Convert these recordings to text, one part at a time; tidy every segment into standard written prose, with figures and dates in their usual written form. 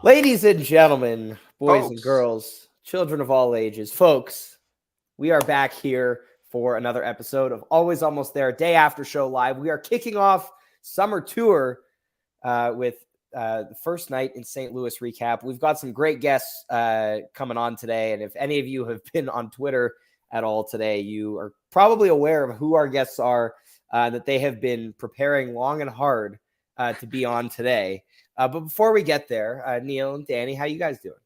Ladies and gentlemen, boys and Folks. girls, children of all ages, folks, we are back here for another episode of Always Almost There, Day After Show Live. We are kicking off summer tour with the first night in St. Louis recap. We've got some great guests coming on today, and if any of you have been on Twitter at all today, you are probably aware of who our guests are, that they have been preparing long and hard to be on today. But before we get there, Neil and Danny, how you guys doing?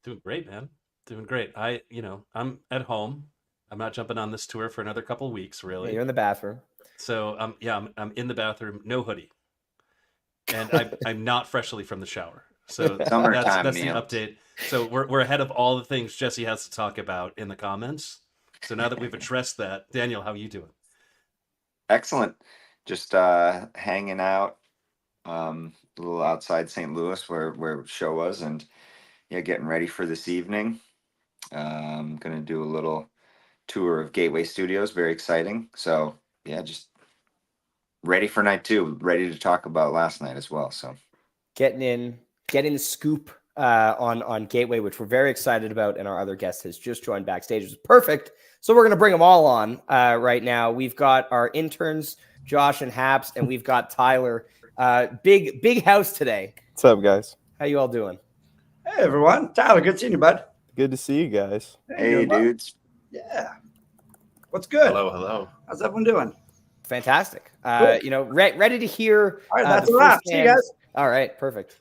Doing great, man. Doing great. I'm at home. I'm not jumping on this tour for another couple of weeks, really. Yeah, you're in the bathroom. So, I'm in the bathroom, no hoodie, and I'm not freshly from the shower. So that's the update. So we're ahead of all the things Jesse has to talk about in the comments. So now that we've addressed that, Daniel, how are you doing? Excellent. Just hanging out a little outside St. Louis where the show was, and getting ready for this evening. I'm gonna do a little tour of Gateway Studios. Very exciting. So just ready for night two. Ready to talk about last night as well. So getting the scoop on Gateway, which we're very excited about, and our other guest has just joined backstage, which is perfect. So we're gonna bring them all on right now. We've got our interns, Josh and Haps, and we've got Tyler. Big house today. What's up, guys? How you all doing? Hey, everyone. Tyler, good seeing you, bud. Good to see you guys. Hey, dudes. Yeah. What's good? Hello. How's everyone doing? Fantastic. Ready to hear. All right, that's a wrap. See you guys. All right, perfect.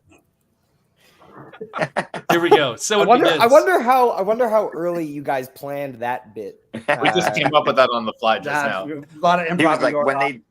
Here we go. So I wonder how early you guys planned that bit. We just came up with that on the fly just now. A lot of improv. He was like,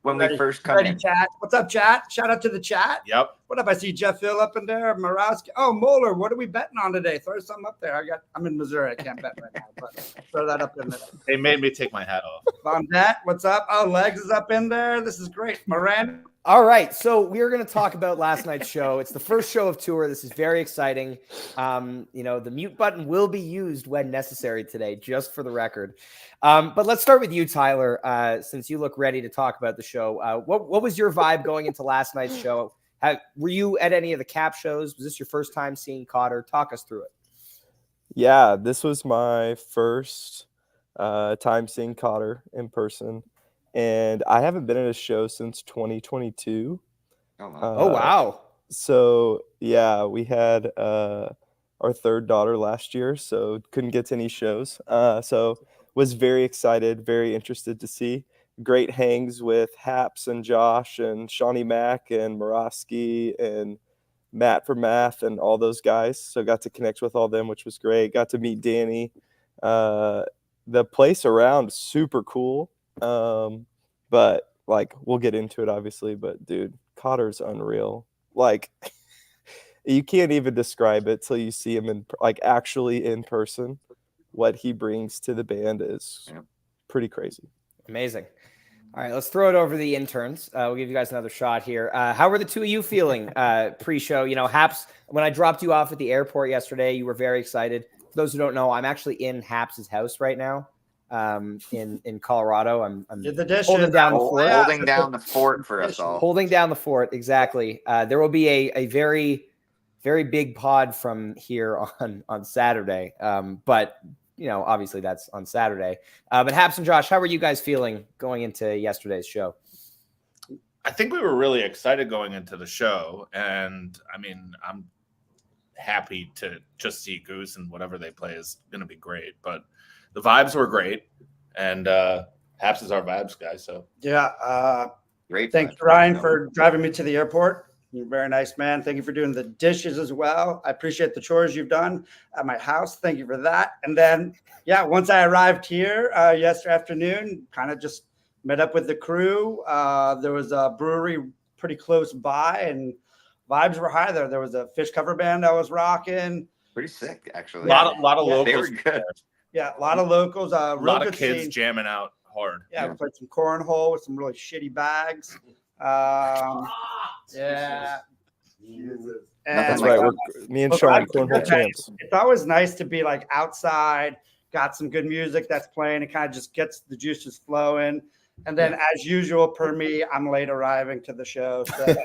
when we first come in. Chat. What's up, chat? Shout out to the chat. Yep. What up? I see Jeff Hill up in there. Morawski. Oh, Moeller. What are we betting on today? Throw something up there. I'm in Missouri. I can't bet right now, but throw that up in there. They made me take my hat off. Bondet, what's up? Oh, Legs is up in there. This is great. Miranda. All right, so we're going to talk about last night's show. It's the first show of tour. This is very exciting. The mute button will be used when necessary today, just for the record. But let's start with you, Tyler, since you look ready to talk about the show. What was your vibe going into last night's show? Were you at any of the cap shows? Was this your first time seeing Cotter? Talk us through it. Yeah, this was my first time seeing Cotter in person. And I haven't been at a show since 2022. Oh, wow. So, yeah, we had our third daughter last year, so couldn't get to any shows. So was very excited, very interested to see. Great hangs with Haps and Josh and Shawnee Mack and Morawski and Matt from Math and all those guys. So got to connect with all them, which was great. Got to meet Danny. The place around, super cool. But like we'll get into it obviously, but dude, Cotter's unreal. Like you can't even describe it till you see him actually in person. What he brings to the band is pretty crazy. Amazing. All right, let's throw it over to the interns. We'll give you guys another shot here. How were the two of you feeling pre-show? Haps, when I dropped you off at the airport yesterday, you were very excited. For those who don't know, I'm actually in Haps's house right now. In Colorado. I'm holding down the fort. Holding down the fort for us all. Holding down the fort, exactly. There will be a very, very big pod from here on Saturday. But obviously that's on Saturday. But Haps and Josh, how were you guys feeling going into yesterday's show? I think we were really excited going into the show, and I mean, I'm happy to just see Goose, and whatever they play is going to be great. But the vibes were great, and Haps is our vibes guy. So great. Thanks, Ryan, for driving me to the airport. You're a very nice man. Thank you for doing the dishes as well. I appreciate the chores you've done at my house. Thank you for that. And then, once I arrived here yesterday afternoon, kind of just met up with the crew. There was a brewery pretty close by, and vibes were high there. There was a fish cover band I was rocking. Pretty sick, actually. A lot of locals. They were good. Yeah, a lot of locals. A lot of kids scene. jamming out hard. Yeah, we played some cornhole with some really shitty bags. Yeah. That's right. Me and Sean, cornhole champs. It's always nice to be like outside, got some good music that's playing. It kind of just gets the juices flowing. And then, as usual, per me, I'm late arriving to the show. So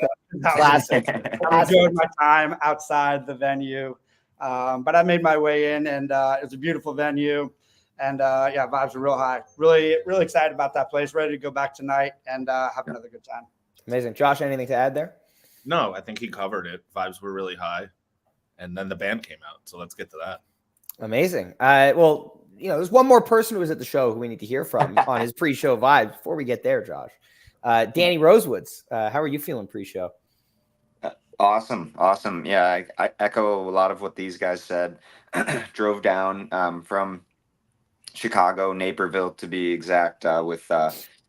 Classic. I enjoyed my time outside the venue. But I made my way in, and it was a beautiful venue. And yeah, vibes were real high. Really, really excited about that place. Ready to go back tonight and have another good time. Amazing. Josh, anything to add there? No, I think he covered it. Vibes were really high. And then the band came out. So let's get to that. Amazing. Well, there's one more person who was at the show who we need to hear from on his pre-show vibes before we get there, Josh. Danny Rosewoods, how are you feeling pre-show? Awesome. Yeah, I echo a lot of what these guys said. Drove down from Chicago, Naperville to be exact, with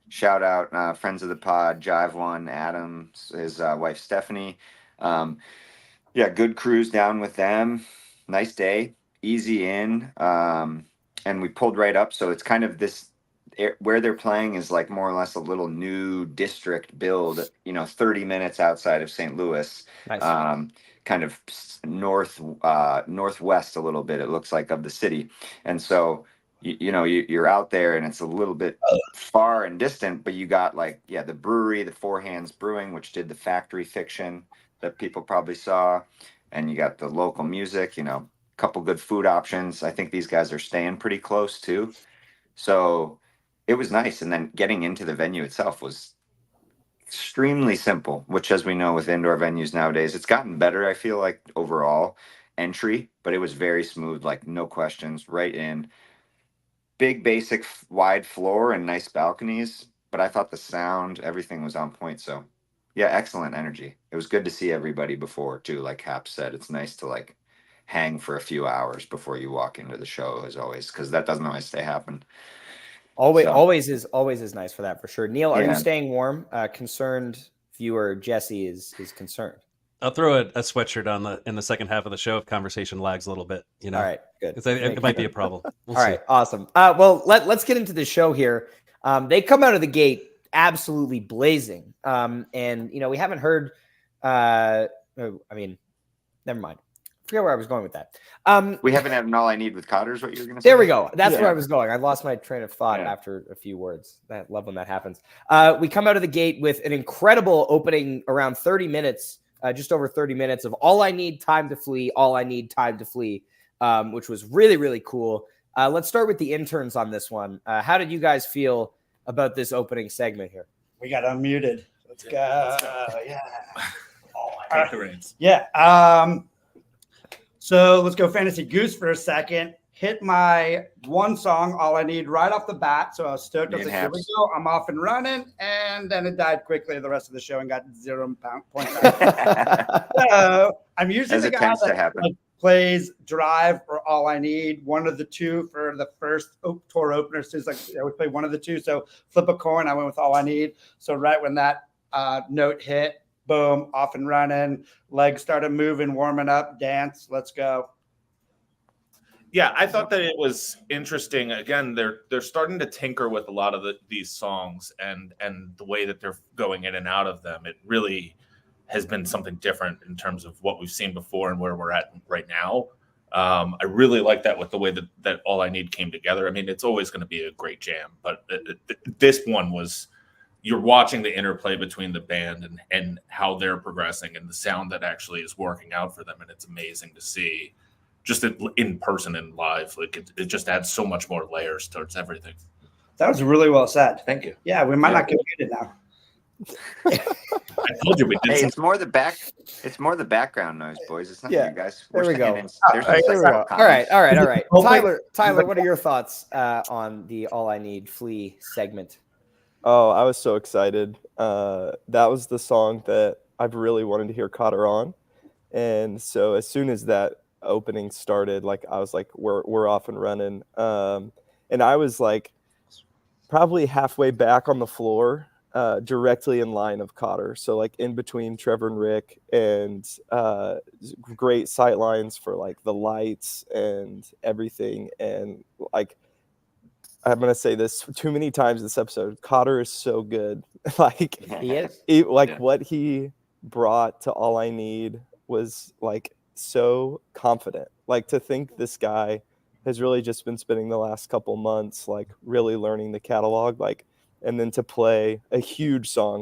shout out friends of the pod, Jive One, Adam, his wife Stephanie. Yeah, good cruise down with them. Nice day, easy in, and we pulled right up. So it's kind of this where they're playing is like more or less a little new district build. 30 minutes outside of St. Louis. Nice. Kind of northwest a little bit. It looks like of the city, and so. You're out there and it's a little bit far and distant, but you got the brewery, the Four Hands Brewing, which did the Factory Fiction that people probably saw. And you got the local music, a couple good food options. I think these guys are staying pretty close too. So it was nice. And then getting into the venue itself was extremely simple, which as we know with indoor venues nowadays, it's gotten better. I feel like overall entry, but it was very smooth, like no questions, right in. Big, basic, wide floor and nice balconies, but I thought the sound, everything was on point. So, yeah, excellent energy. It was good to see everybody before too. Like Hap said, it's nice to hang for a few hours before you walk into the show, as always, because that doesn't always happen. Always is nice for that for sure. Neil, are you staying warm? Concerned viewer Jesse is concerned. I'll throw a sweatshirt on in the second half of the show if conversation lags a little bit. All right, good. It might be a problem. We'll All see. right, awesome. Well, let's get into the show here. They come out of the gate absolutely blazing, and we haven't heard. Never mind. I forget where I was going with that. We haven't had an All I Need with Cotter is what you were going to say. There we go. That's where I was going. I lost my train of thought after a few words. I love when that happens. We come out of the gate with an incredible opening around 30 minutes. Just over 30 minutes of All I Need, Time to Flee, All I Need, Time to Flee, which was really, really cool. Let's start with the interns on this one. How did you guys feel about this opening segment here? We got unmuted. Let's go. Yeah. Take the reins. Yeah. So let's go Fantasy Goose for a second. Hit my one song, All I Need, right off the bat. So I was stoked. I was like, here we go. I'm off and running. And then it died quickly the rest of the show and got 0 points. So I'm usually the guy that plays Drive or All I Need, one of the two for the first tour opener. So I would play one of the two. So flip a coin. I went with All I Need. So right when that note hit, boom, off and running. Legs started moving, warming up, dance. Let's go. Yeah, I thought that it was interesting. Again, they're starting to tinker with a lot of these songs and the way that they're going in and out of them. It really has been something different in terms of what we've seen before and where we're at right now. I really like that with the way that All I Need came together. I mean, it's always going to be a great jam, but this one was, you're watching the interplay between the band and how they're progressing and the sound that actually is working out for them. And it's amazing to see. Just in person and live, it just adds so much more layers towards everything. That was really well said. Thank you. Yeah, we might not get muted now. I told you we did. Hey, it's more the background noise, boys. It's not you guys. There we go. There we go. All right. Tyler, what are your thoughts on the All I Need Flee segment? Oh, I was so excited. That was the song that I've really wanted to hear Cotter on, and so as soon as that opening started, I was like, we're off and running, and I was probably halfway back on the floor, directly in line of Cotter, so in between Trevor and Rick, and great sight lines for the lights and everything. And I'm gonna say this too many times this episode, Cotter is so good. He is. What he brought to All I Need was so confident. To think this guy has really just been spending the last couple months really learning the catalog, and then to play a huge song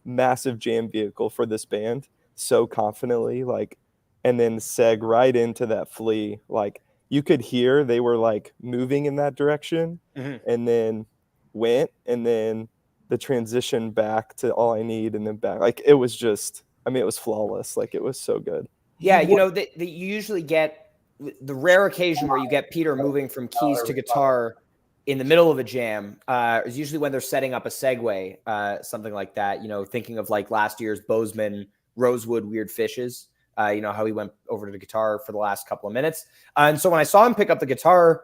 massive jam vehicle for this band so confidently, like, and then seg right into that flea. Like, you could hear they were like moving in that direction, and then went, and then the transition back to All I Need, and then back. Like, it was just, I mean, it was flawless. Like, it was so good. Yeah, you know, you usually get the rare occasion where you get Peter moving from keys to guitar in the middle of a jam is usually when they're setting up a segue, something like that. You know, thinking of like last year's Bozeman Rosewood Weird Fishes. You know, how he went over to the guitar for the last couple of minutes. And so when I saw him pick up the guitar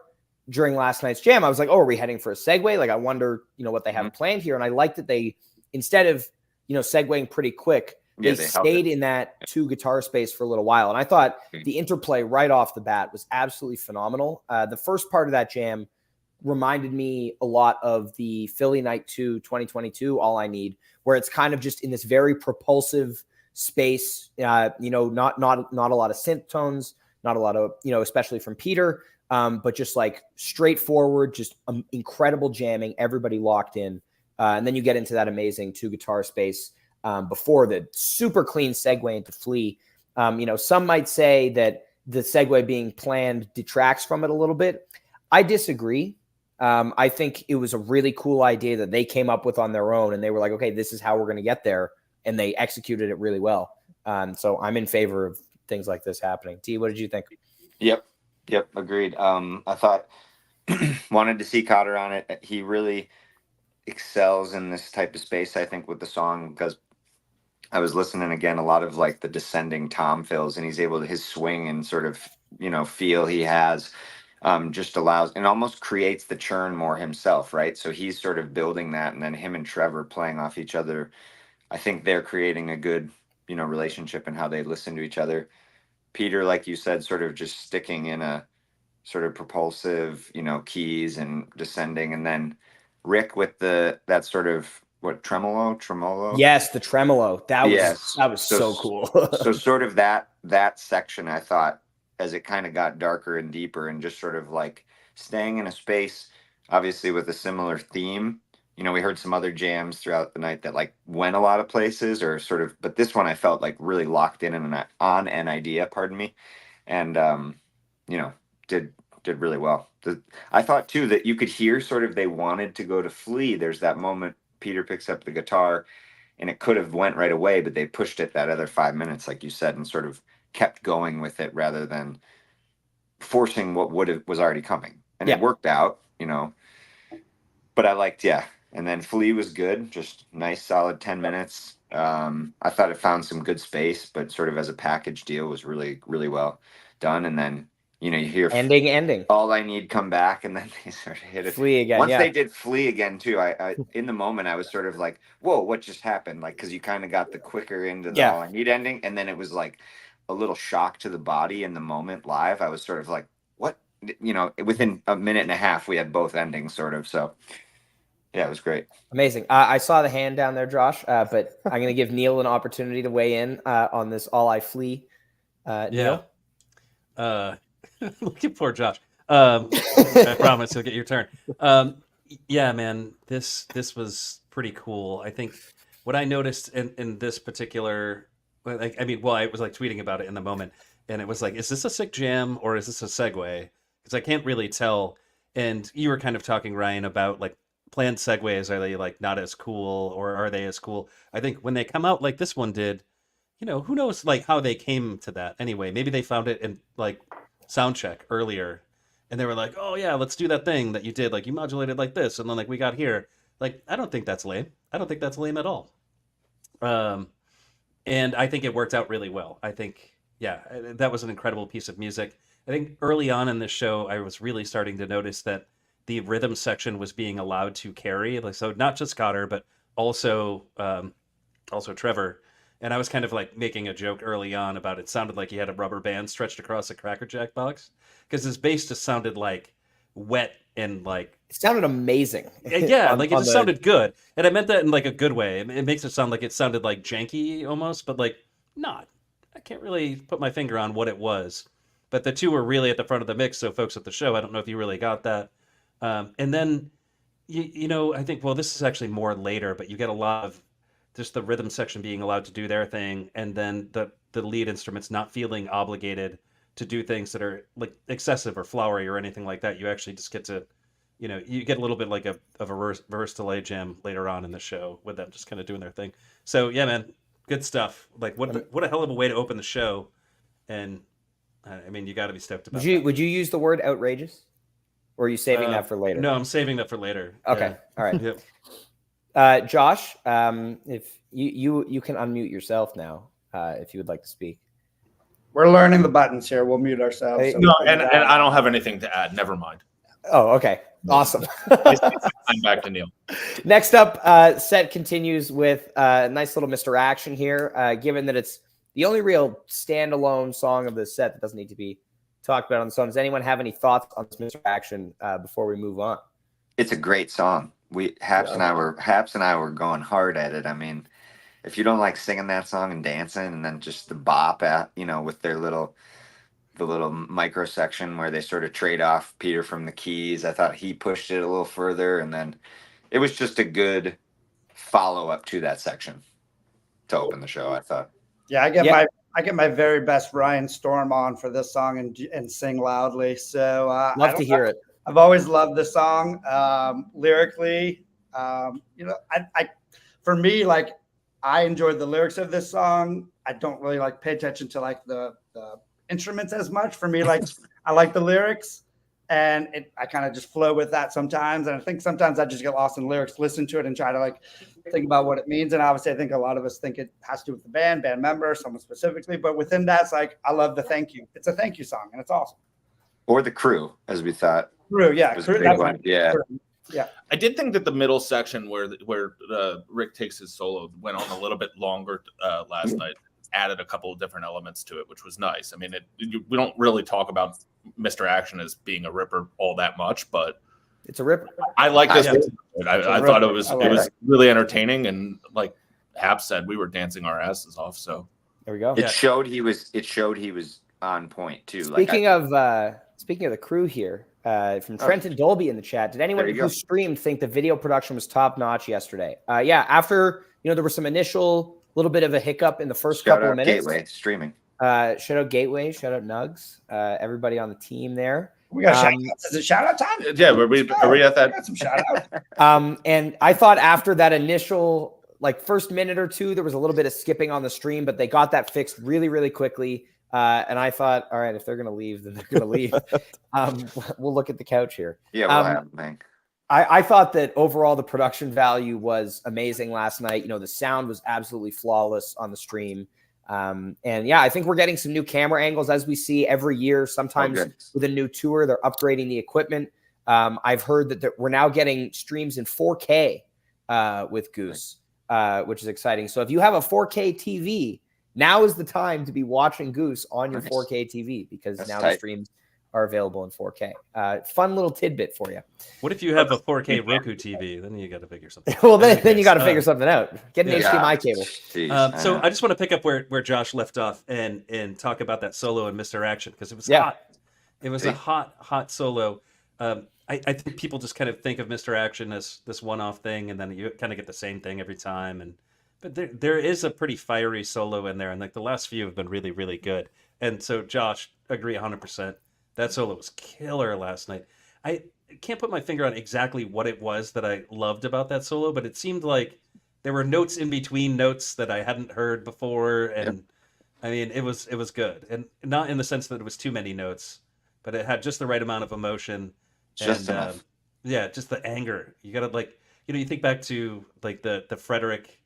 during last night's jam, I was like, oh, are we heading for a segue? Like, I wonder, you know, what they have planned here. And I liked that they, instead of, you know, segueing pretty quick, they stayed in that 2 guitar space for a little while. And I thought the interplay right off the bat was absolutely phenomenal. The first part of that jam reminded me a lot of the Philly Night 2 2022 All I Need, where it's kind of just in this very propulsive space, you know, not a lot of synth tones, not a lot of, you know, especially from Peter, but just like straightforward, just incredible jamming, everybody locked in. And then you get into that amazing 2 guitar space before the super clean segue into Flea. You know, some might say that the segue being planned detracts from it a little bit. I disagree. I think it was a really cool idea that they came up with on their own, and they were like, okay, this is how we're going to get there. And they executed it really well. So I'm in favor of things like this happening. T, what did you think? Yep. Agreed. I thought wanted to see Cotter on it. He really excels in this type of space, I think, with the song, because I was listening again, a lot of like the descending tom fills, and he's able to, his swing and sort of, you know, feel he has just allows and almost creates the churn more himself, right? So he's sort of building that, and then him and Trevor playing off each other. I think they're creating a good, you know, relationship in how they listen to each other. Peter, like you said, sort of just sticking in a sort of propulsive, you know, keys and descending, and then Rick with that sort of tremolo. Yes, the tremolo. That was so cool. So sort of that section, I thought, as it kind of got darker and deeper, and just sort of like staying in a space, obviously with a similar theme. You know, we heard some other jams throughout the night that like went a lot of places, or sort of, but this one I felt like really locked in on an idea, pardon me, and you know, did really well. I thought too that you could hear sort of they wanted to go to Flea. There's that moment Peter picks up the guitar, and it could have went right away, but they pushed it that other 5 minutes, like you said, and sort of kept going with it rather than forcing what was already coming. And it worked out, you know. But I liked, and then Flea was good, just nice, solid 10 minutes. I thought it found some good space, but sort of as a package deal was really, really well done. And then, you know, you hear ending. All I Need come back, and then they sort of hit it. Flea again. Once they did Flea again too, I in the moment I was sort of like, whoa, what just happened? Like, because you kind of got the quicker into the All I Need ending, and then it was like a little shock to the body in the moment live. I was sort of like, what? You know, within a minute and a half, we had both endings sort of. So yeah, it was great. Amazing. I saw the hand down there, Josh, but I'm going to give Neil an opportunity to weigh in on this All I Flee. Neil? Looking for Josh. I promise you'll get your turn. Yeah, man, this was pretty cool. I think what I noticed in this particular, like, I was like tweeting about it in the moment, and it was like, is this a sick jam or is this a segue? Because I can't really tell. And you were kind of talking, Ryan, about like planned segues. Are they like not as cool, or are they as cool? I think when they come out like this one did, you know, who knows like how they came to that anyway. Maybe they found it in like sound check earlier, and they were like, oh yeah, let's do that thing that you did, like you modulated like this, and then like we got here. Like, I don't think that's lame. I don't think that's lame at all. And I think it worked out really well. I think, that was an incredible piece of music. I think early on in this show, I was really starting to notice that the rhythm section was being allowed to carry, like, so not just Cotter, but also Trevor. And I was kind of like making a joke early on about it sounded like he had a rubber band stretched across a Cracker Jack box, because his bass just sounded like wet and like it sounded amazing. Yeah, like it just sounded good, and I meant that in like a good way. It makes it sound like it sounded like janky almost, but like not. I can't really put my finger on what it was, but the two were really at the front of the mix. So folks at the show, I don't know if you really got that. And then you know, I think, well, this is actually more later, but you get a lot of just the rhythm section being allowed to do their thing, and then the lead instruments not feeling obligated to do things that are like excessive or flowery or anything like that. You actually just get to, you get a little bit like of a reverse delay jam later on in the show with them just kind of doing their thing. So yeah, man, good stuff. Like what a hell of a way to open the show. And I mean, you got to be stoked about that. Would you use the word outrageous? Or are you saving that for later? No, I'm saving that for later. Okay. Yeah. All right. Yep. Josh, if you can unmute yourself now, if you would like to speak. We're learning the buttons here. We'll mute ourselves. Hey, No, and I don't have anything to add. Never mind. Oh, okay. Awesome. I'm back to Neil. Next up, set continues with a nice little Mr. Action here, given that it's the only real standalone song of the set that doesn't need to be talked about on the song. Does anyone have any thoughts on this Mr. Action before we move on? It's a great song. Haps and I were going hard at it. I mean, if you don't like singing that song and dancing, and then just the bop at, with the little micro section where they sort of trade off Peter from the keys. I thought he pushed it a little further, and then it was just a good follow up to that section to open the show, I thought. Yeah, I get my very best Ryan Storm on for this song and sing loudly. So love to hear it. I've always loved this song. Lyrically, for me, like, I enjoyed the lyrics of this song. I don't really pay attention to the instruments as much. For me, I like the lyrics, and I kind of just flow with that sometimes. And I think sometimes I just get lost in lyrics, listen to it, and try to think about what it means. And obviously, I think a lot of us think it has to do with the band member, someone specifically. But within that, it's I love the thank you. It's a thank you song, and it's awesome. Or the crew, as we thought. Crew, yeah. Yeah. Yeah. I did think that the middle section where Rick takes his solo went on a little bit longer last night. Added a couple of different elements to it, which was nice. I mean, we don't really talk about Mr. Action as being a ripper all that much, but it's a ripper. I like this. I thought it was really entertaining, and like Hap said, we were dancing our asses off. So there we go. It showed he was on point too. Speaking of the crew here, from Trenton Dolby in the chat, did anyone who streamed think the video production was top notch yesterday? Yeah, after there was some initial little bit of a hiccup in the first couple of minutes. Gateway streaming. Shout out Gateway, shout out Nugs, everybody on the team there. We got shout outs. Is it shout out time? Yeah, are we at that? We got some shout outs. And I thought after that initial first minute or two, there was a little bit of skipping on the stream, but they got that fixed really, really quickly. And I thought, all right, if they're gonna leave, then they're gonna leave. We'll look at the couch here. Yeah, we'll have them. I thought that overall the production value was amazing last night. The sound was absolutely flawless on the stream. And yeah, I think we're getting some new camera angles as we see every year. Sometimes with a new tour, they're upgrading the equipment. I've heard that we're now getting streams in 4K with Goose, which is exciting. So if you have a 4K TV, now is the time to be watching Goose on your 4K TV because the streams are available in 4K. Fun little tidbit for you. What if you have a 4K Roku TV? Then you got to figure something out. Well, then you got to figure something out. Get an HDMI cable. So I just want to pick up where Josh left off and talk about that solo in Mr. Action because it was hot. It was a hot solo. I think people just kind of think of Mr. Action as this one-off thing, and then you kind of get the same thing every time. But there is a pretty fiery solo in there, and the last few have been really, really good. And so, Josh, agree 100%. That solo was killer last night. I can't put my finger on exactly what it was that I loved about that solo, but it seemed like there were notes in between notes that I hadn't heard before, and I mean, it was good, and not in the sense that it was too many notes, but it had just the right amount of emotion. Just enough. Just the anger. You gotta you think back to the Frederick,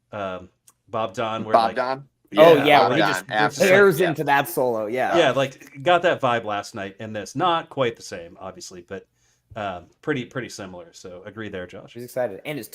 Bob Don, where Bob Don. Yeah, he just tears into that solo. Yeah, got that vibe last night in this. Not quite the same, obviously, but pretty similar. So agree there, Josh. He's excited, and his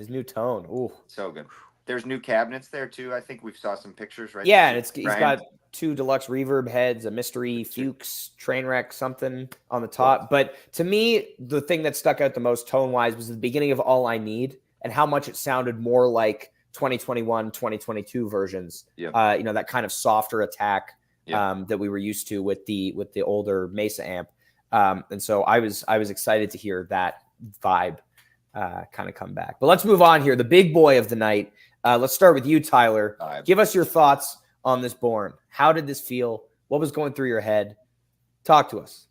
new tone. Ooh, so good. There's new cabinets there too. I think we saw some pictures, right? Yeah, and he's got 2 deluxe reverb heads, a mystery Fuchs Trainwreck something on the top. But to me, the thing that stuck out the most tone wise was the beginning of All I Need and how much it sounded more like 2021, 2022 versions. That kind of softer attack that we were used to with the older Mesa amp. And so I was excited to hear that vibe kind of come back. But let's move on here. The big boy of the night, Let's start with you, Tyler. Give us your thoughts on this Born. How did this feel? What was going through your head? Talk to us.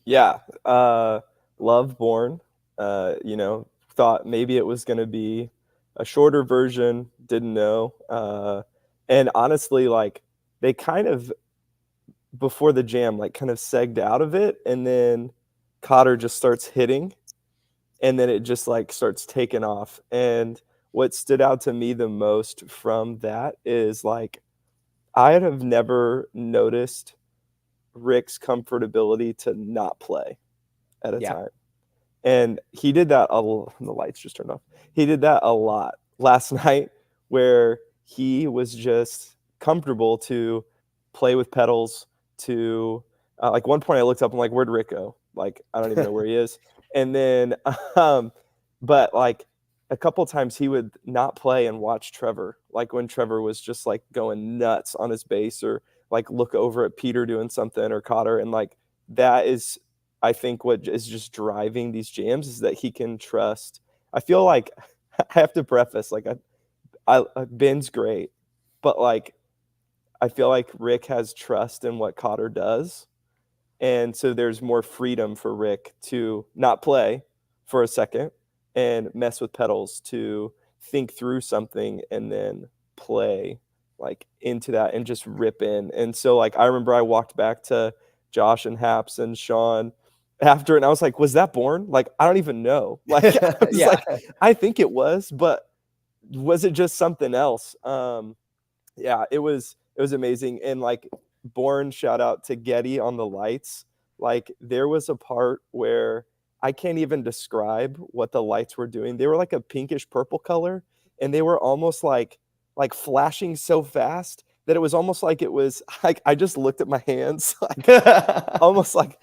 Yeah, love Born. Thought maybe it was going to be a shorter version. Didn't know. And honestly, like they kind of before the jam, like kind of segged out of it, and then Cotter just starts hitting, and then it just like starts taking off. And what stood out to me the most from that is like I have never noticed Rick's comfortability to not play at a time. And he did that the lights just turned off. He did that a lot last night where he was just comfortable to play with pedals to like one point I looked up and like, where'd Rick go? Like, I don't even know where he is. And then, but like a couple times he would not play and watch Trevor, like when Trevor was just like going nuts on his bass or like look over at Peter doing something or Cotter. And like, that is, I think what is just driving these jams is that he can trust. I feel like I have to preface, like Ben's great, but like, I feel like Rick has trust in what Cotter does. And so there's more freedom for Rick to not play for a second and mess with pedals, to think through something and then play like into that and just rip in. And so like I remember I walked back to Josh and Haps and Sean after and I was like, was that Born? Like, I don't even know. Like, I was like, I think it was, but was it just something else? Yeah, it was amazing. And like Born, shout out to Getty on the lights. Like there was a part where I can't even describe what the lights were doing. They were like a pinkish purple color and they were almost like flashing so fast that it was almost like it was like I just looked at my hands like almost like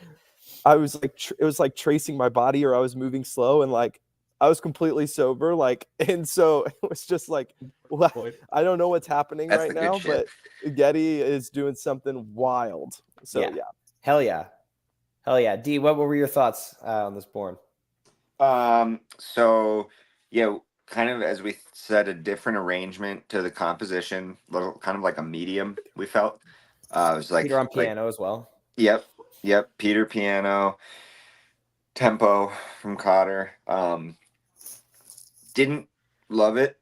I was like it was like tracing my body or I was moving slow and like I was completely sober, like, and so it was just like, well, I don't know what's happening right now, but Getty is doing something wild. So yeah. Hell yeah. D, what were your thoughts on this Born? So yeah, kind of as we said, a different arrangement to the composition, little kind of like a medium. We felt it was like Peter on piano as well. Yep. Peter piano, tempo from Cotter. Didn't love it.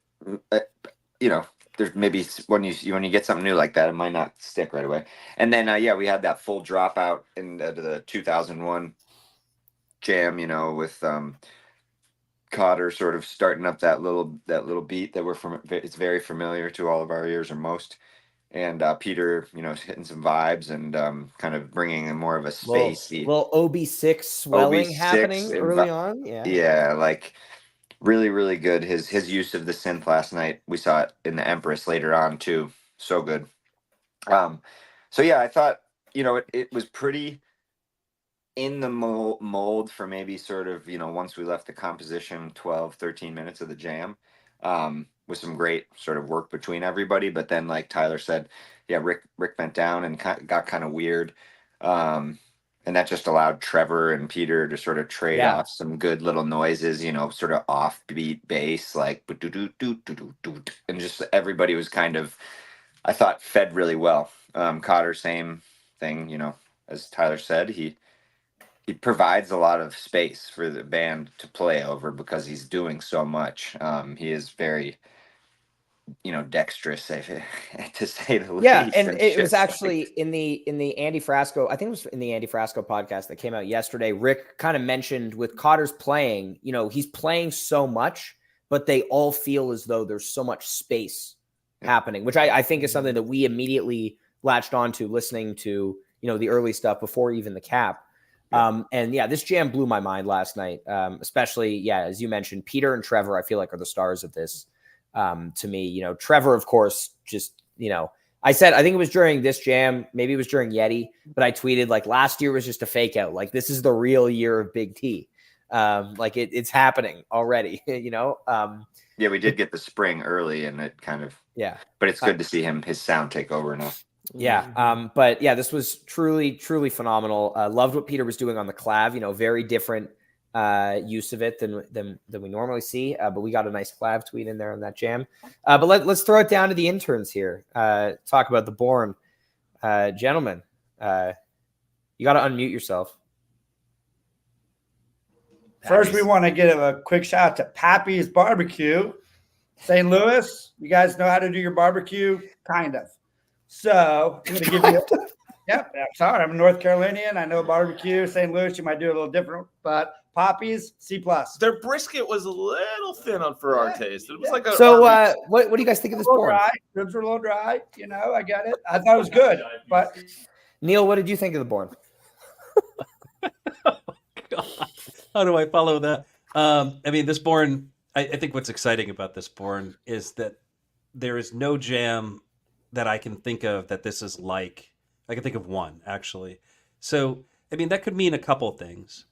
There's maybe when you get something new like that, it might not stick right away. And then we had that full dropout in the 2001 jam, with Cotter sort of starting up that little beat that it's very familiar to all of our ears or most. And Peter, hitting some vibes and kind of bringing in more of a space. Little OB6 swelling happening early on. Yeah, like really, really good. His use of the synth last night. We saw it in the Empress later on too. So good. So yeah, I thought, it was pretty in the mold for maybe sort of, once we left the composition 12, 13 minutes of the jam, with some great sort of work between everybody. But then, like Tyler said, yeah, Rick bent down and got kind of weird. And that just allowed Trevor and Peter to sort of trade off some good little noises, sort of offbeat bass, like and just everybody was kind of, I thought, fed really well. Cotter, same thing, as Tyler said, he provides a lot of space for the band to play over because he's doing so much. He is very, dexterous, to say the least. Yeah, and it was actually in the Andy Frasco, I think it was in the Andy Frasco podcast that came out yesterday. Rick kind of mentioned with Cotter's playing, he's playing so much, but they all feel as though there's so much space happening, which I think is something that we immediately latched onto listening to, the early stuff before even the cap. And yeah, this jam blew my mind last night. Especially, as you mentioned, Peter and Trevor, I feel like are the stars of this. To me, Trevor, of course, just, I think it was during this jam, maybe it was during Yeti, but I tweeted like last year was just a fake out. Like this is the real year of Big T. Like it's happening already, Yeah, we did get the spring early and it kind of, but it's good to see his sound take over now. Yeah. But yeah, this was truly, truly phenomenal. Loved what Peter was doing on the clav, very different use of it than we normally see. But we got a nice Clav tweet in there on that jam. But let's throw it down to the interns here. Talk about the Born. Gentlemen, you got to unmute yourself. First, we want to give a quick shout out to Pappy's Barbecue, St. Louis. You guys know how to do your barbecue? Kind of. So I'm going to give you yep. Sorry, I'm a North Carolinian. I know barbecue. St. Louis, you might do a little different, but Poppy's, C+. Their brisket was a little thin for our taste. It was like a. So what do you guys think of this Born? Ribs were a little dry. I get it. I thought it was good, but Neil, what did you think of the Born? Oh, God. How do I follow that? I mean, this Born, I think what's exciting about this Born is that there is no jam that I can think of that this is like. I can think of one, actually. So, I mean, that could mean a couple things.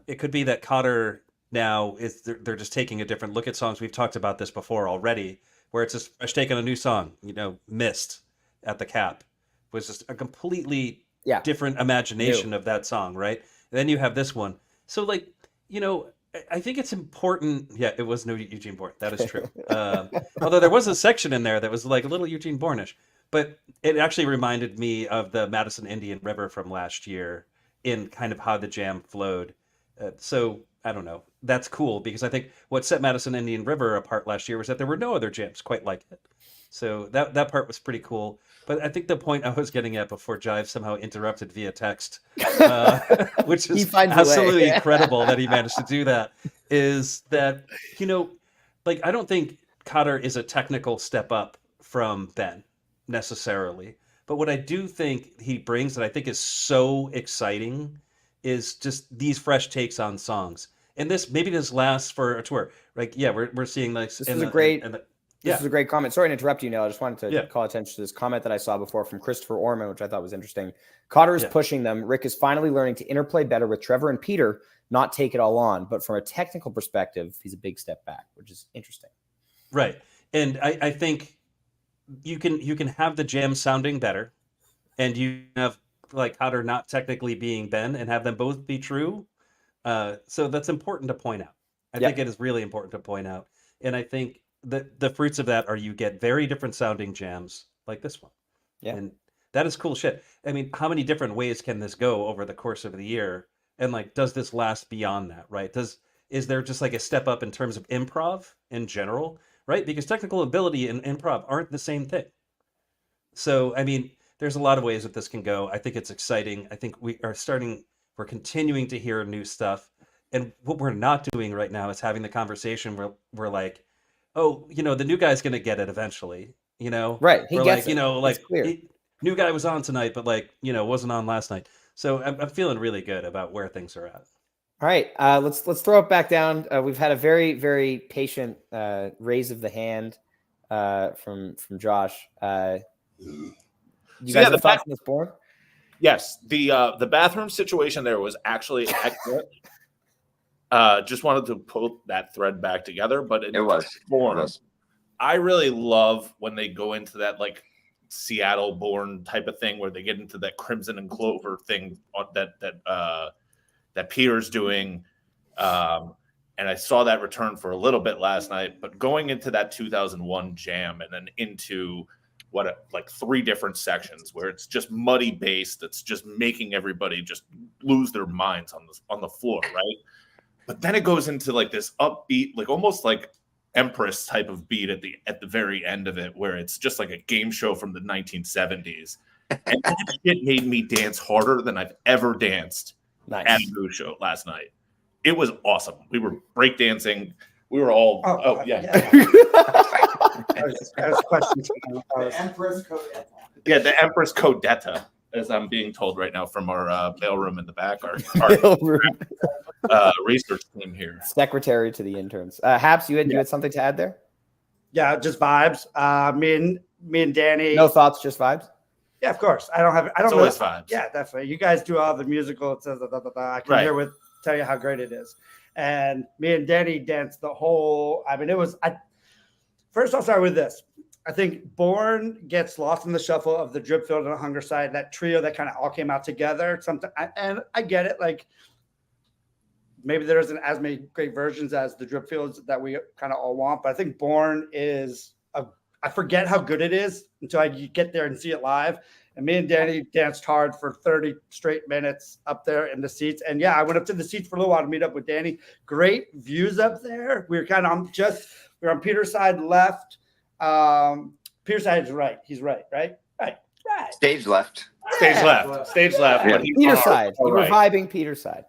It could be that Cotter now they're just taking a different look at songs. We've talked about this before already, where it's just fresh take on a new song. Mist at the Cap was just a completely different imagination of that song, right? And then you have this one. So, like, I think it's important. Yeah, it was no Eugene Bourne. That is true. Although there was a section in there that was like a little Eugene Bourne-ish. But it actually reminded me of the Madison Indian River from last year in kind of how the jam flowed. So, I don't know. That's cool because I think what set Madison Indian River apart last year was that there were no other jams quite like it. So that part was pretty cool. But I think the point I was getting at before Jive somehow interrupted via text, which is absolutely incredible that he managed to do that, is that, I don't think Cotter is a technical step up from Ben necessarily. But what I do think he brings that I think is so exciting is just these fresh takes on songs. And this lasts for a tour. Like, yeah, we're seeing this. This is a great comment. Sorry to interrupt you, Neil. I just wanted to call attention to this comment that I saw before from Christopher Orman, which I thought was interesting. Cotter is pushing them. Rick is finally learning to interplay better with Trevor and Peter, not take it all on. But from a technical perspective, he's a big step back, which is interesting. Right. And I think you can have the jam sounding better, and you have like Cotter not technically being Ben, and have them both be true. So that's important to point out. I think it is really important to point out. And I think that the fruits of that are you get very different sounding jams like this one. Yeah. And that is cool shit. I mean, how many different ways can this go over the course of the year? And like, does this last beyond that, right? Is there just like a step up in terms of improv in general, right? Because technical ability and improv aren't the same thing. So, I mean, there's a lot of ways that this can go. I think it's exciting. I think we're continuing to hear new stuff. And what we're not doing right now is having the conversation where we're like, oh, the new guy's going to get it eventually, Right. He gets it. New guy was on tonight, but wasn't on last night. So I'm feeling really good about where things are at. All right. Let's throw it back down. We've had a very, very patient raise of the hand from Josh. You guys have thoughts on this Born? Yes. The bathroom situation there was actually excellent. Just wanted to pull that thread back together, but it was Born. I really love when they go into that like Seattle Born type of thing where they get into that Crimson and Clover thing that Peter's doing. And I saw that return for a little bit last night, but going into that 2001 jam and then into like 3 different sections where it's just muddy bass that's just making everybody just lose their minds on the floor, right? But then it goes into like this upbeat, like almost like Empress type of beat at the very end of it, where it's just like a game show from the 1970s. And that shit made me dance harder than I've ever danced at a Goose show last night. It was awesome. We were breakdancing. We were all The Empress Codetta. Yeah, the Empress Codetta, as I'm being told right now from our mailroom in the back, our research team here. Secretary to the interns. Haps, you had something to add there? Yeah, just vibes. Me and Danny. No thoughts, just vibes? Yeah, of course. I don't know. Always vibes. Yeah, definitely. You guys do all the musical. It says I can tell you how great it is. And me and Danny danced the whole. I mean, it was. First, I'll start with this. I think Born gets lost in the shuffle of the Drip Field and the Hunger Side, that trio that kind of all came out together. And I get it. Like, maybe there isn't as many great versions as the drip fields that we kind of all want, but I think Born is I forget how good it is until I get there and see it live. And me and Danny danced hard for 30 straight minutes up there in the seats. And yeah, I went up to the seats for a little while to meet up with Danny. Great views up there. We were kind of we're on Peter's side left. Peter's side is right. He's right. Stage left. Stage left. Yeah. Peter's side. You were vibing Peter's side.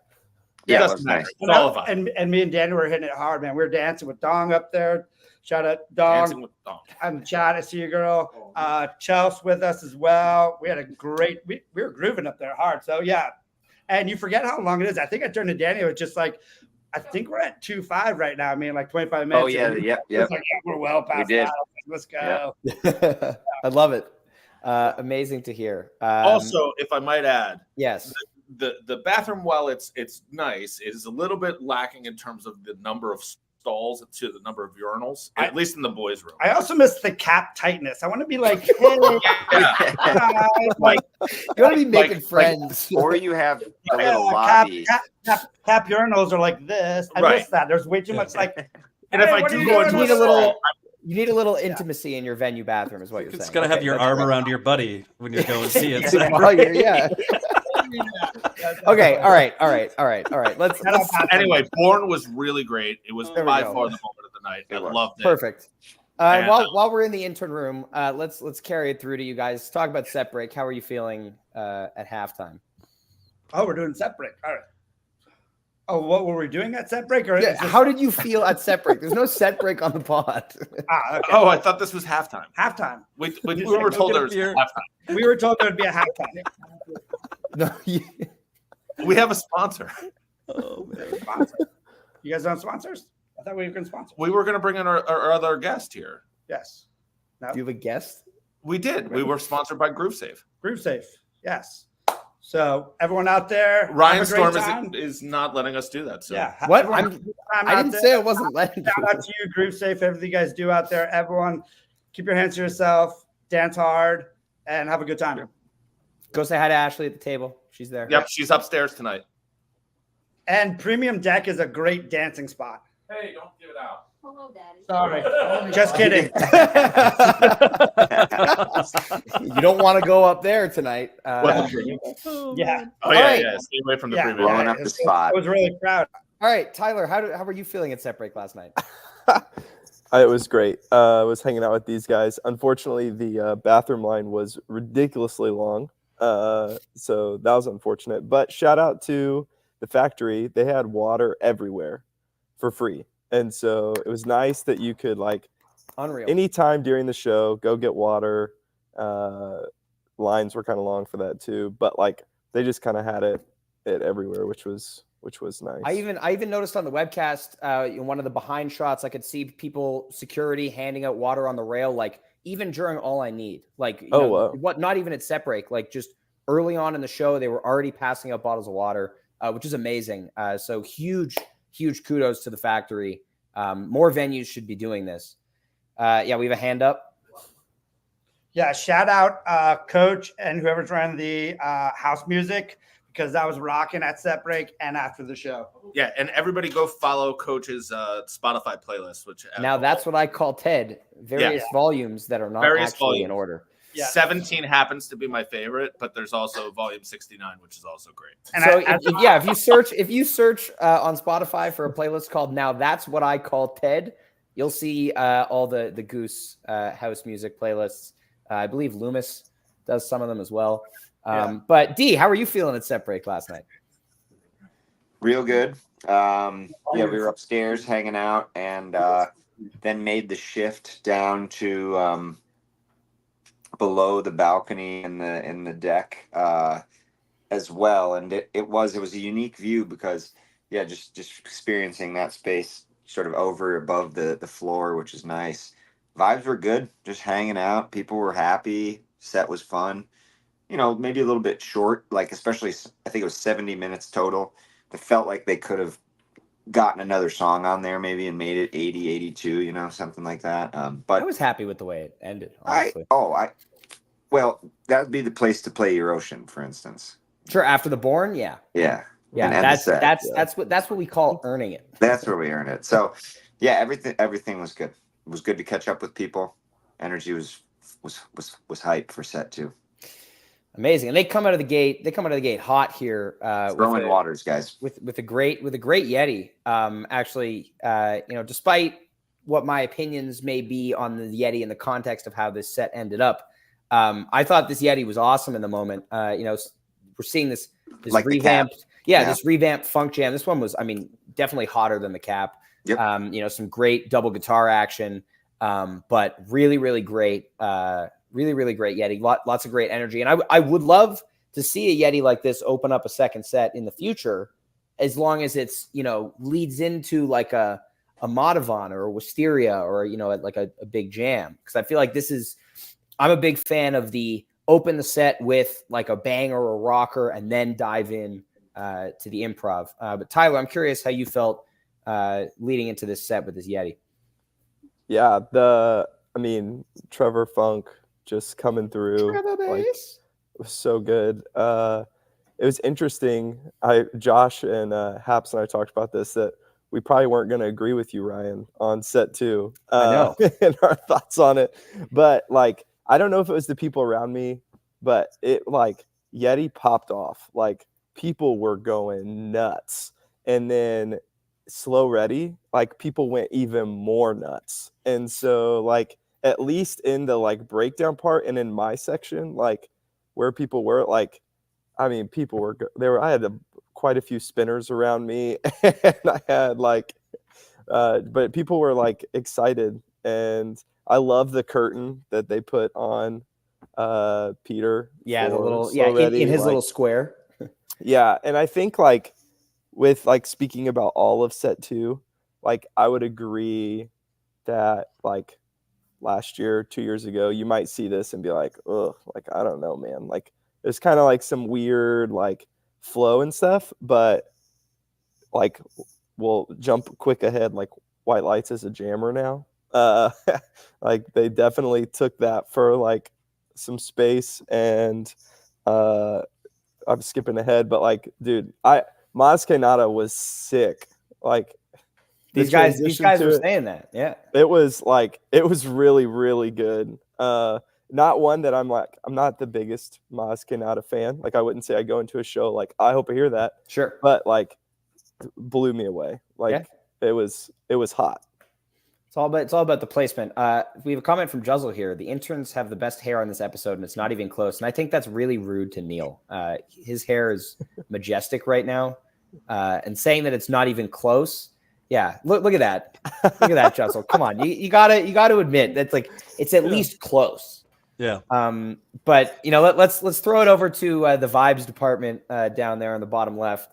Yeah, it was nice. It's all of us. And me and Danny were hitting it hard, man. We were dancing with Dong up there. Shout out Dong. Dancing with Dong. I'm Chad. I see you, girl. Chelsea with us as well. We had a great. We were grooving up there hard. So yeah, and you forget how long it is. I think I turned to Danny. It was just like, I think we're at 2:05 right now. I mean, like 25 minutes. Oh yeah, yep. Like, yeah, we're well past that. Let's go. Yep. I love it. Amazing to hear. Also, if I might add, yes, the bathroom, while it's nice, is a little bit lacking in terms of the number of stalls to the number of urinals, at least in the boys' room. I also miss the cap tightness. I want to be like, hey, like you want to be making friends, or you have a little lobby. Cap urinals are like this. I miss that. There's way too much like. And if I do go into a stall, you need a little intimacy in your venue bathroom, is what you're saying. It's gonna have your arm around your buddy when you go and see it. Yeah. Okay. All right. Let's anyway, Born was really great. It was by far the moment of the night. I loved it. Perfect. While we're in the intern room, let's carry it through to you guys. Talk about set break. How are you feeling at halftime? Oh, we're doing set break. All right. Oh, what were we doing at set break? Or how did you feel at set break? There's no set break on the pod. Okay. Oh, I thought this was halftime. Halftime. We were told there was halftime. We were told there would be a halftime. No, we have a sponsor. Oh man, sponsor. You guys don't have sponsors? I thought we were going to sponsor. We were going to bring in our other guest here. Yes. No. Do you have a guest? We did. We were sponsored by GrooveSafe. GrooveSafe. Yes. So everyone out there, Ryan Storm is not letting us do that. So yeah, what? I didn't say I wasn't letting you. Shout out to you, GrooveSafe. Everything you guys do out there, everyone, keep your hands to yourself, dance hard, and have a good time. Go say hi to Ashley at the table. She's there. Yep, she's upstairs tonight. And Premium Deck is a great dancing spot. Hey, don't give it out. Hello, Daddy. Sorry, just kidding. You don't want to go up there tonight. Yeah. Oh yeah, right. yeah. Stay away from the Yeah. Blowing up the spot. I was really proud. All right, Tyler, how were you feeling at set break last night? It was great. I was hanging out with these guys. Unfortunately, the bathroom line was ridiculously long. So that was unfortunate. But shout out to the factory. They had water everywhere for free. And so it was nice that you could, like, Unreal. anytime during the show, go get water. Lines were kind of long for that too. But, like, they just kind of had it everywhere, which was nice. I even noticed on the webcast, in one of the behind shots, I could see people, security, handing out water on the rail, like even during All I Need. Like, you know, wow. What? Not even at set break. Like just early on in the show, they were already passing out bottles of water, which is amazing. So huge kudos to the factory. More venues should be doing this. Yeah, we have a hand up. Yeah, shout out Coach and whoever's running the house music, because that was rocking at set break and after the show. Yeah, and everybody go follow Coach's Spotify playlist, which Now that's what I call TED. Various volumes that are not actually in order. Yeah. 17 happens to be my favorite, but there's also volume 69, which is also great. And so if you search on Spotify for a playlist called Now That's What I Call TED, you'll see all the Goose house music playlists. I believe Loomis does some of them as well. But D, how are you feeling at set break last night? Real good. Yeah, we were upstairs hanging out, and then made the shift down to below the balcony in the deck as well. And it was a unique view because just experiencing that space sort of above the floor, which is nice. Vibes were good, just hanging out. People were happy. Set was fun. You know, maybe a little bit short, like especially I think it was 70 minutes total. It felt like they could have gotten another song on there maybe and made it 80, 82, you know, something like that. But I was happy with the way it ended, honestly. Well, that would be the place to play Your Ocean, for instance. Sure, after the Born, yeah. Yeah. Yeah, that's what we call earning it. That's where we earn it. So, yeah, everything was good. It was good to catch up with people. Energy was hype for set 2. Amazing, and they come out of the gate hot here. Throwing waters, guys. With a great Yeti. Actually, despite what my opinions may be on the Yeti in the context of how this set ended up, I thought this Yeti was awesome in the moment. We're seeing this like revamped, this revamped funk jam. This one was, definitely hotter than the cap. Yep. Some great double guitar action, but really, really great. Really great Yeti. Lots of great energy. And I would love to see a Yeti like this open up a second set in the future, as long as it's, leads into like a Madhavan or a Wisteria or, like a big jam. Because I feel like I'm a big fan of the open the set with like a banger or a rocker and then dive in to the improv. But Tyler, I'm curious how you felt leading into this set with this Yeti. Yeah, Trevor Funk just coming through. Like, it was so good. It was interesting. Josh and Haps and I talked about this, that we probably weren't going to agree with you, Ryan, on set 2. I know. And our thoughts on it. But like, I don't know if it was the people around me, but it like Yeti popped off. Like, people were going nuts. And then Slow Ready, like, people went even more nuts. And so like, at least in the like breakdown part and in my section, like where people were, like, people were there. I had quite a few spinners around me, and I had like, but people were like excited, and I love the curtain that they put on Peter. Yeah, the little in his little square. Yeah, and I think like with like speaking about all of set 2, like I would agree that like last year, 2 years ago, you might see this and be like, ugh, like, I don't know, man. Like, there's kind of like some weird like flow and stuff, but like we'll jump quick ahead. Like, White Lights is a jammer now. Like, they definitely took that for like some space, and I'm skipping ahead, but like, dude, Maz Kenata was sick. Like, these guys were saying that. Yeah. It was really, really good. Not one that I'm not the biggest Maz Kanata fan. Like, I wouldn't say I go into a show like, I hope I hear that. Sure. But like, blew me away. Like, it was hot. It's all about the placement. We have a comment from Juzzle here. The interns have the best hair on this episode, and it's not even close. And I think that's really rude to Neil. His hair is majestic right now. And saying that it's not even close. Yeah, look at that. Look at that, Juzzle. Come on, you gotta admit that's like it's at least close. Yeah. But let's throw it over to the vibes department down there on the bottom left.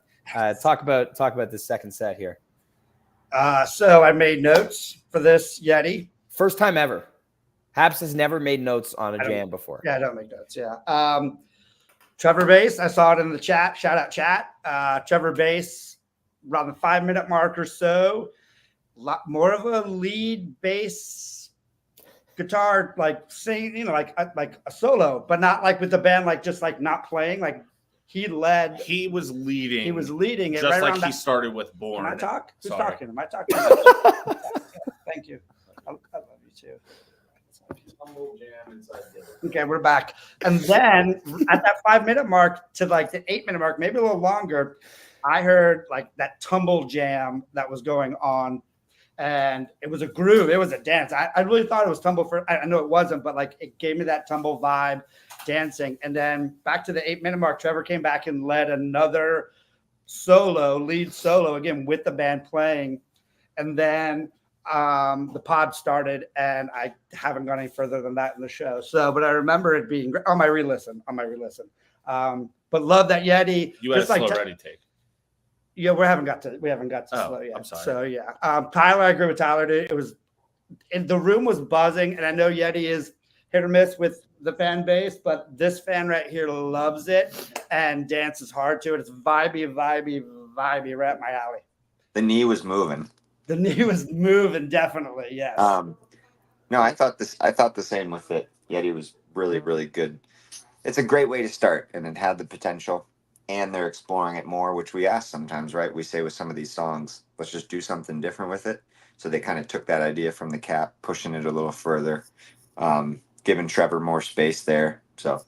Talk about this second set here. So I made notes for this Yeti. First time ever. Haps has never made notes on a jam before. Yeah, I don't make notes. Yeah. Trevor Bass, I saw it in the chat. Shout out chat. Trevor Bass, around the 5-minute mark or so, more of a lead bass guitar, like singing, like a solo, but not like with the band, like just like not playing. Like he was leading. He was leading it just right like around he started with Born. Can I talk? Who's Sorry. talking? Am I talking? Thank you. I love you too. Okay, we're back. And then at that 5-minute mark to like the 8-minute mark, maybe a little longer, I heard like that tumble jam that was going on, and it was a groove. It was a dance. I really thought it was tumble I know it wasn't, but like it gave me that tumble vibe, dancing. And then back to the 8-minute mark, Trevor came back and led another lead solo again with the band playing. And then the pod started, and I haven't gone any further than that in the show. So, but I remember it being great on my re-listen. But love that Yeti. You had a slow ready take. Yeah, we haven't got to slow yet. I'm sorry. So yeah, Tyler, I agree with Tyler. The room was buzzing, and I know Yeti is hit or miss with the fan base, but this fan right here loves it and dances hard to it. It's vibey, right up my alley. The knee was moving. The knee was moving, definitely. Yes. No, I thought the same with it. Yeti was really, really good. It's a great way to start, and it had the potential. and they're exploring it more, which we ask sometimes, right? We say with some of these songs, let's just do something different with it. So they kind of took that idea from the Cap, pushing it a little further, giving Trevor more space there. So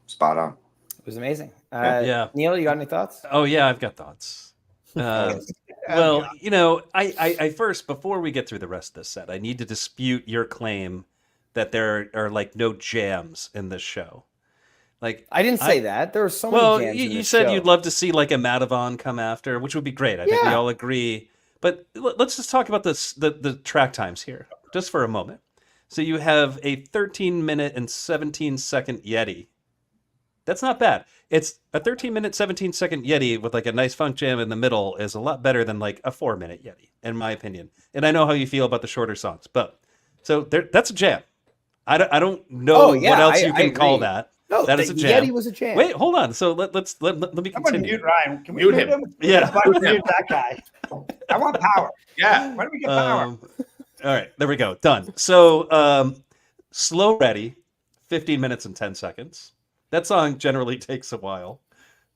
spot on. It was amazing. Yeah. Neil, you got any thoughts? Oh yeah, I've got thoughts. Well, you know, I first, before we get through the rest of this set, I need to dispute your claim that there are like no jams in this show. Like, I didn't say that. There were so many jams. You said you'd love to see like a Madavon come after, which would be great. I think we all agree. But let's just talk about this, the track times here, just for a moment. So you have a 13-minute and 17-second Yeti. That's not bad. It's a 13-minute, 17-second Yeti with like a nice funk jam in the middle is a lot better than like a 4-minute Yeti, in my opinion. And I know how you feel about the shorter songs, but so that's a jam. I don't know what else you can call that. No, that is a jam. Yeti was a jam. Wait, hold on. So let me continue. Someone mute Ryan. Can we Mute mute him? him? Yeah. Why don't we mute that guy? I want power. Yeah. Why do we get power? All right, there we go. Done. So Slow Ready, 15 minutes and 10 seconds. That song generally takes a while.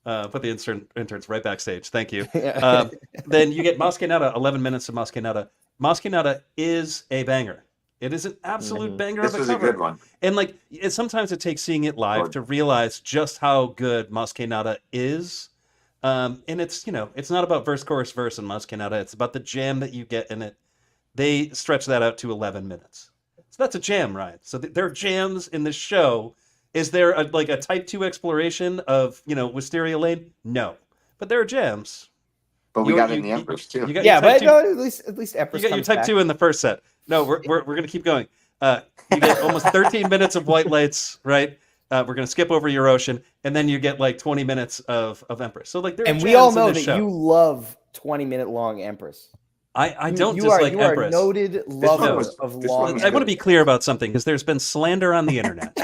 Put the interns right backstage. Thank you. Then you get Mosquenada, 11 minutes of Mosquenada. Mosquenada is a banger. It is an absolute banger This of a was cover. a good one. And like, sometimes it takes seeing it live to realize just how good Mosquenada is. And it's, you know, it's not about verse, chorus, verse in Mosquenada. It's about the jam that you get in it. They stretch that out to 11 minutes. So that's a jam, Ryan. So there are jams in this show. Is there a type 2 exploration of, you know, Wisteria Lane? No. But there are jams. But we got it in the Empress too. You got Yeah, your type but two, no, at least Empress you got your comes type back. 2 in the first set. No, we're going to keep going. You get almost 13 minutes of White Lights, right? We're going to skip over your Ocean, and then you get like 20 minutes of Empress. So like, there are And we jams all in know this that show. you love 20-minute long Empress. I don't You dislike are a Empress. noted lover was- of this long. one was I want to be clear about something because there's been slander on the internet.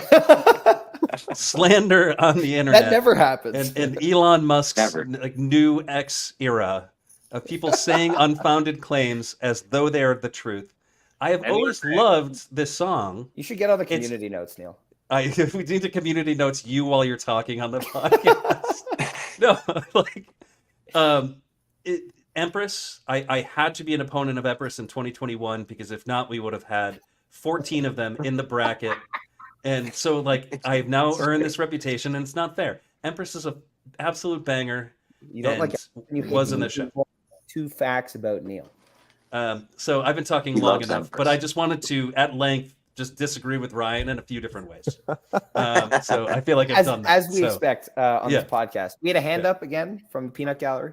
Slander on the internet. That never happens. And Elon Musk's Never. like new X era of people saying unfounded claims as though they are the truth. I have And always you're- loved this song. You should get all the community notes, Neil. We need to community notes you while you're talking on the podcast. No, like, Empress. I had to be an opponent of Empress in 2021 because if not, we would have had 14 of them in the bracket. And so, like, I've now earned this reputation, and it's not fair. Empress is an absolute banger. You don't like it. and was in the show. 2 facts about Neil. So I've been talking He long loves enough, Empress. but I just wanted to, at length, just disagree with Ryan in a few different ways. So I feel like I've done that. As we So, expect on yeah. this podcast. We had a hand up again from the Peanut Gallery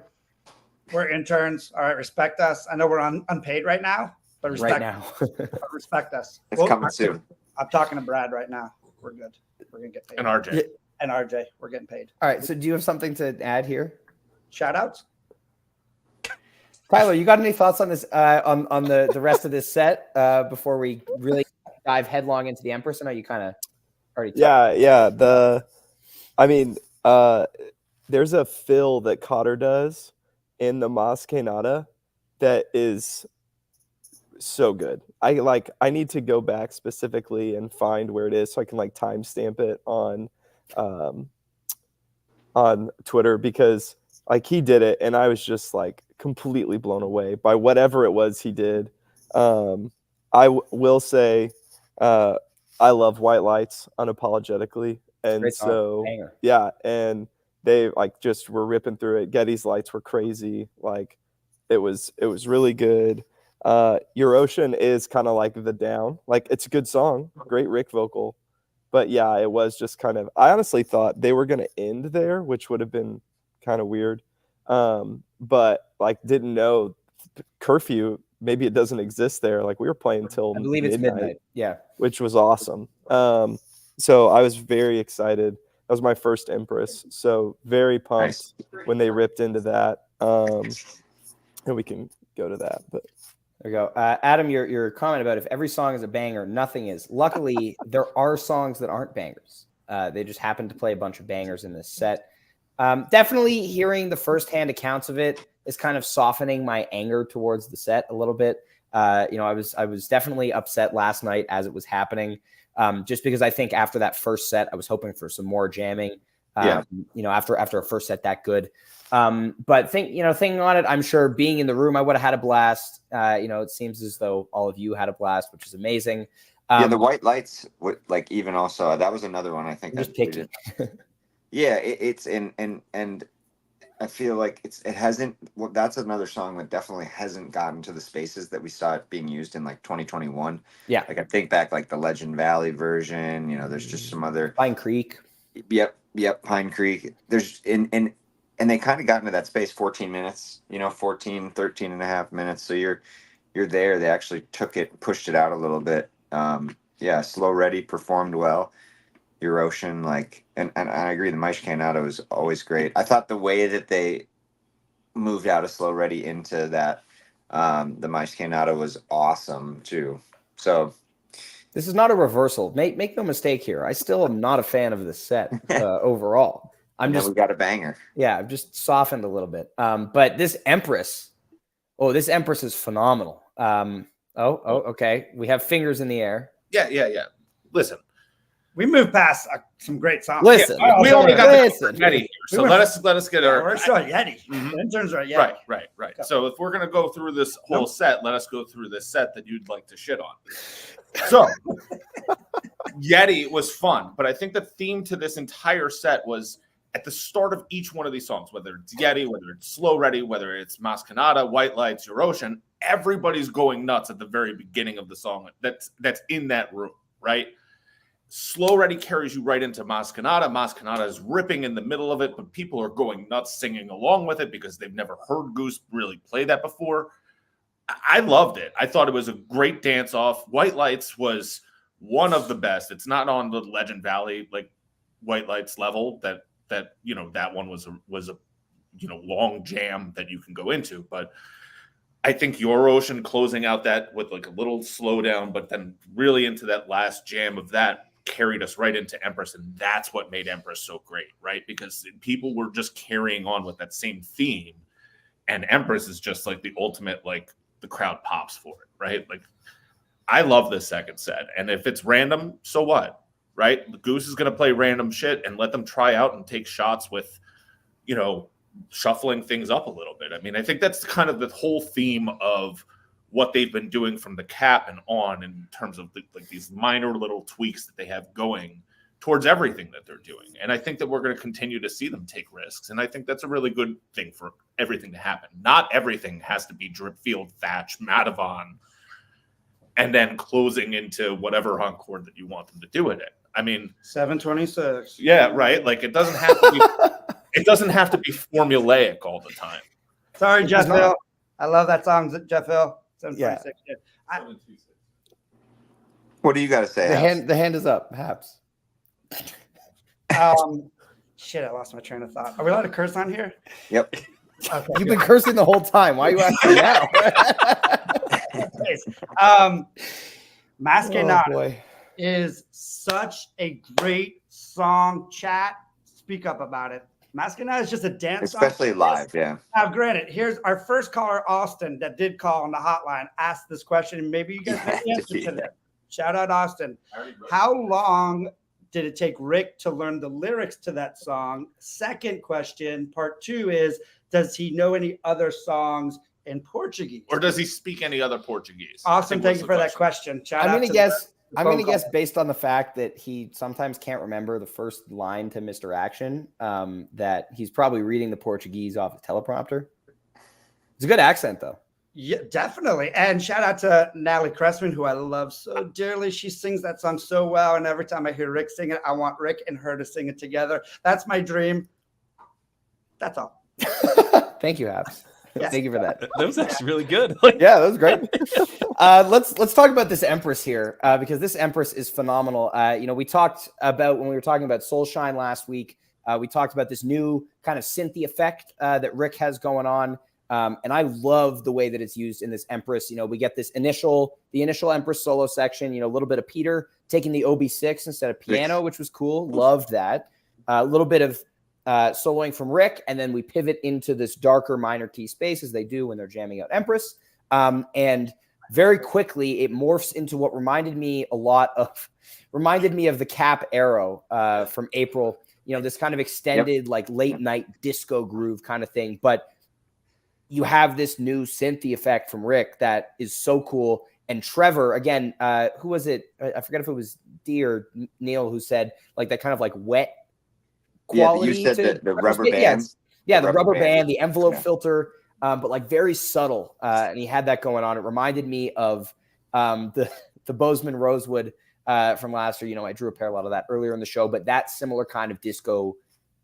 We're interns. All right, respect us. I know we're unpaid right now, but respect, right now. but respect us. It's coming soon. I'm talking to Brad right now. We're good. We're gonna get paid. And RJ. And RJ, we're getting paid. All right. So do you have something to add here? Shout outs. Tyler, you got any thoughts on this on the rest of this set before we really dive headlong into the Empress? I know you kind of already talked. Yeah. I mean, there's a fill that Cotter does in the Mosquenada that is so good. I need to go back specifically and find where it is so I can like timestamp it on Twitter because like he did it and I was just like completely blown away by whatever it was he did. Will say I love White Lights unapologetically, and Great song. so Banger. yeah, and they like just were ripping through it. Getty's Lights were crazy. Like it was really good. Your Ocean is kind of like the down. Like it's a good song, great Rick vocal. But yeah, it was just kind of I honestly thought they were gonna end there, which would have been kind of weird. But like didn't know curfew, maybe it doesn't exist there. Like we were playing till I believe it's midnight. Yeah. which was awesome. So I was very excited. That was my first Empress. So very pumped when they ripped into that. And we can go to that. But There you go. Adam, your comment about if every song is a banger, nothing is. Luckily, there are songs that aren't bangers. They just happen to play a bunch of bangers in this set. Definitely hearing the firsthand accounts of it is kind of softening my anger towards the set a little bit. I was definitely upset last night as it was happening, just because I think after that first set, I was hoping for some more jamming. After a first set that good. But thinking on it, I'm sure being in the room, I would have had a blast. It seems as though all of you had a blast, which is amazing. The white lights, even also, that was another one I think. Just picky. It's and I feel like it hasn't. Well, that's another song that definitely hasn't gotten to the spaces that we saw it being used in 2021. Yeah, I think back the Legend Valley version. There's just some other Pine Creek. Yep, Pine Creek. There's and they kind of got into that space 14 minutes. 13 and a half minutes. So you're there. They actually took it, pushed it out a little bit. Slow Ready performed well. Your Ocean, and I agree, the Mice Canada was always great. I thought the way that they moved out of Slow Ready into that, the Mice Canada was awesome too. So this is not a reversal. Make no mistake here. I still am not a fan of this set overall. We got a banger. Yeah, I've just softened a little bit. But this Empress is phenomenal. Okay. We have Fingers in the Air. Yeah. Listen. We moved past some great songs. Listen, we only got the Yeti here, so let us get our. We're still Yeti. The interns are Yeti. Right. So if we're gonna go through this whole set, let us go through this set that you'd like to shit on. So Yeti was fun, but I think the theme to this entire set was at the start of each one of these songs, whether it's Yeti, whether it's Slow Ready, whether it's Mascanada, White Lights, Your Ocean, everybody's going nuts at the very beginning of the song. That's in that room, right? Slow Ready carries you right into Mascanada. Mascanada is ripping in the middle of it, but people are going nuts singing along with it because they've never heard Goose really play that before. I loved it. I thought it was a great dance off. White Lights was one of the best. It's not on the Legend Valley White Lights level that that one was a long jam that you can go into, but I think Your Ocean closing out that with a little slowdown, but then really into that last jam of that carried us right into Empress, and that's what made Empress so great, right? Because people were just carrying on with that same theme, and Empress is just the ultimate, the crowd pops for it, right? I love this second set, and if it's random, so what, right? The Goose is going to play random shit and let them try out and take shots with, shuffling things up a little bit. I mean, I think that's kind of the whole theme of what they've been doing from the cap and on in terms of these minor little tweaks that they have going towards everything that they're doing. And I think that we're going to continue to see them take risks. And I think that's a really good thing for everything to happen. Not everything has to be Drip Field, Thatch, Madavon, and then closing into whatever encore that you want them to do it in. I mean, 726. Yeah, right. It doesn't have to be it doesn't have to be formulaic all the time. Sorry, Jeff Hill. I love that song, Jeff Hill. 726. Yeah. What do you got to say? The hand is up, Haps. Shit, I lost my train of thought. Are we allowed to curse on here? Yep. Okay. You've been cursing the whole time. Why are you asking now? Mascanada is such a great song. Chat, speak up about it. Mascanada is just a dance song. Especially live, yeah. Now, granted, here's our first caller, Austin, that did call on the hotline, asked this question. Maybe you guys know the answer to that. Shout out, Austin. How long did it take Rick to learn the lyrics to that song? Second question, part 2 is, does he know any other songs in Portuguese? Or does he speak any other Portuguese? Awesome. Thank you for that question. I'm going to guess based on the fact that he sometimes can't remember the first line to Mr. Action, that he's probably reading the Portuguese off a teleprompter. It's a good accent, though. Yeah, definitely. And shout out to Natalie Cressman, who I love so dearly. She sings that song so well. And every time I hear Rick sing it, I want Rick and her to sing it together. That's my dream. That's all. Thank you, Haps. Yes. Thank you for that. That was actually really good. Yeah, that was great. Let's talk about this Empress here, because this Empress is phenomenal. We talked about, when we were talking about Soulshine last week, we talked about this new kind of synthy effect that Rick has going on. And I love the way that it's used in this Empress. We get the initial Empress solo section, a little bit of Peter taking the OB6 instead of piano, which was cool. Loved that. A little bit of soloing from Rick, and then we pivot into this darker minor key space, as they do when they're jamming out Empress. And very quickly, it morphs into what reminded me of the Cap Arrow from April. this kind of extended like late night disco groove kind of thing. But you have this new synthy effect from Rick that is so cool. And Trevor, again, who was it? I forget if it was Dee or Neil who said like that kind of like wet quality. You said the rubber bands. Yeah, the rubber band, the envelope filter, but like very subtle. And he had that going on. It reminded me of the Bozeman Rosewood from last year. I drew a parallel to that earlier in the show, but that similar kind of disco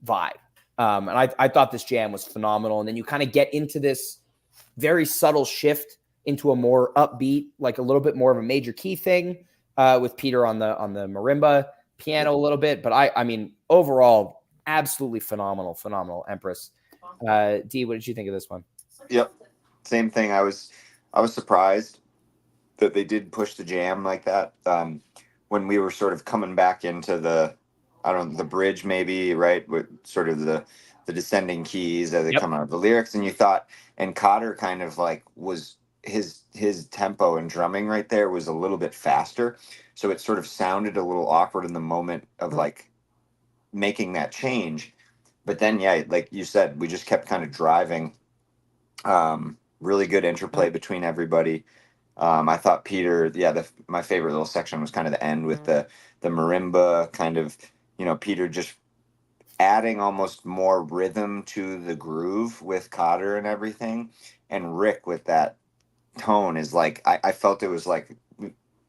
vibe. And I thought this jam was phenomenal. And then you kind of get into this very subtle shift into a more upbeat, like a little bit more of a major key thing with Peter on the marimba piano a little bit. But I mean, overall, absolutely phenomenal Empress. Dee, what did you think of this one? Yep, same thing. I was surprised that they did push the jam like that. When we were sort of coming back into the bridge, maybe, right, with sort of the descending keys as they come out of the lyrics, and you thought, and Cotter kind of like was his tempo and drumming right there was a little bit faster, so it sort of sounded a little awkward in the moment of like making that change. But then, yeah, like you said, we just kept kind of driving. Really good interplay between everybody. I thought Peter, my favorite little section was kind of the end with the marimba kind of, Peter just adding almost more rhythm to the groove with Cotter and everything. And Rick with that tone is like, I felt it was like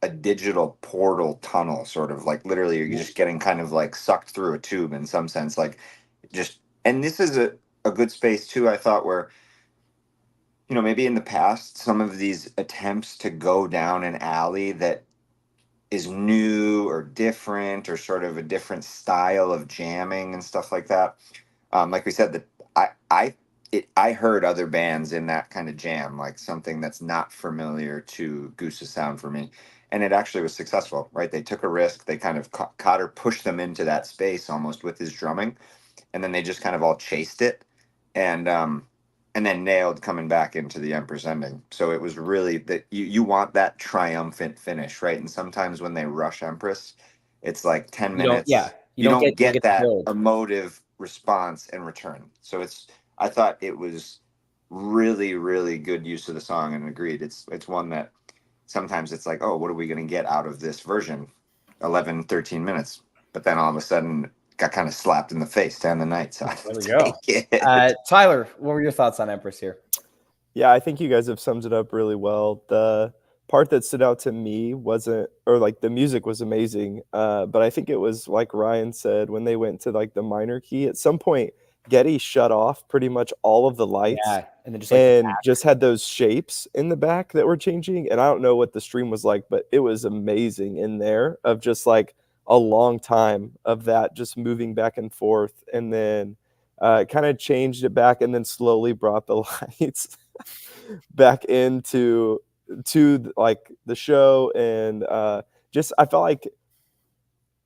a digital portal tunnel, sort of like literally you're just getting kind of like sucked through a tube in some sense, like just, and this is a good space too, I thought, where maybe in the past some of these attempts to go down an alley that is new or different or sort of a different style of jamming and stuff like that, like we said, that I heard other bands in that kind of jam, like something that's not familiar to Goose's sound for me. And it actually was successful, right? They took a risk. They kind of, Cotter pushed them into that space almost with his drumming. And then they just kind of all chased it. And then nailed coming back into the Empress ending. So it was really that you want that triumphant finish, right? And sometimes when they rush Empress, it's like 10 minutes. You don't get that emotive response in return. So I thought it was really, really good use of the song, and agreed. It's one that sometimes it's like, oh, what are we going to get out of this version? 11, 13 minutes. But then all of a sudden got kind of slapped in the face to end the night. So there we go. Tyler, what were your thoughts on Empress here? Yeah, I think you guys have summed it up really well. The part that stood out to me wasn't, or like the music was amazing, but I think it was like Ryan said, when they went to like the minor key, at some point Getty shut off pretty much all of the lights, and then just had those shapes in the back that were changing. And I don't know what the stream was like, but it was amazing in there, of just like a long time of that just moving back and forth, and then kind of changed it back, and then slowly brought the lights back into like the show. And just I felt like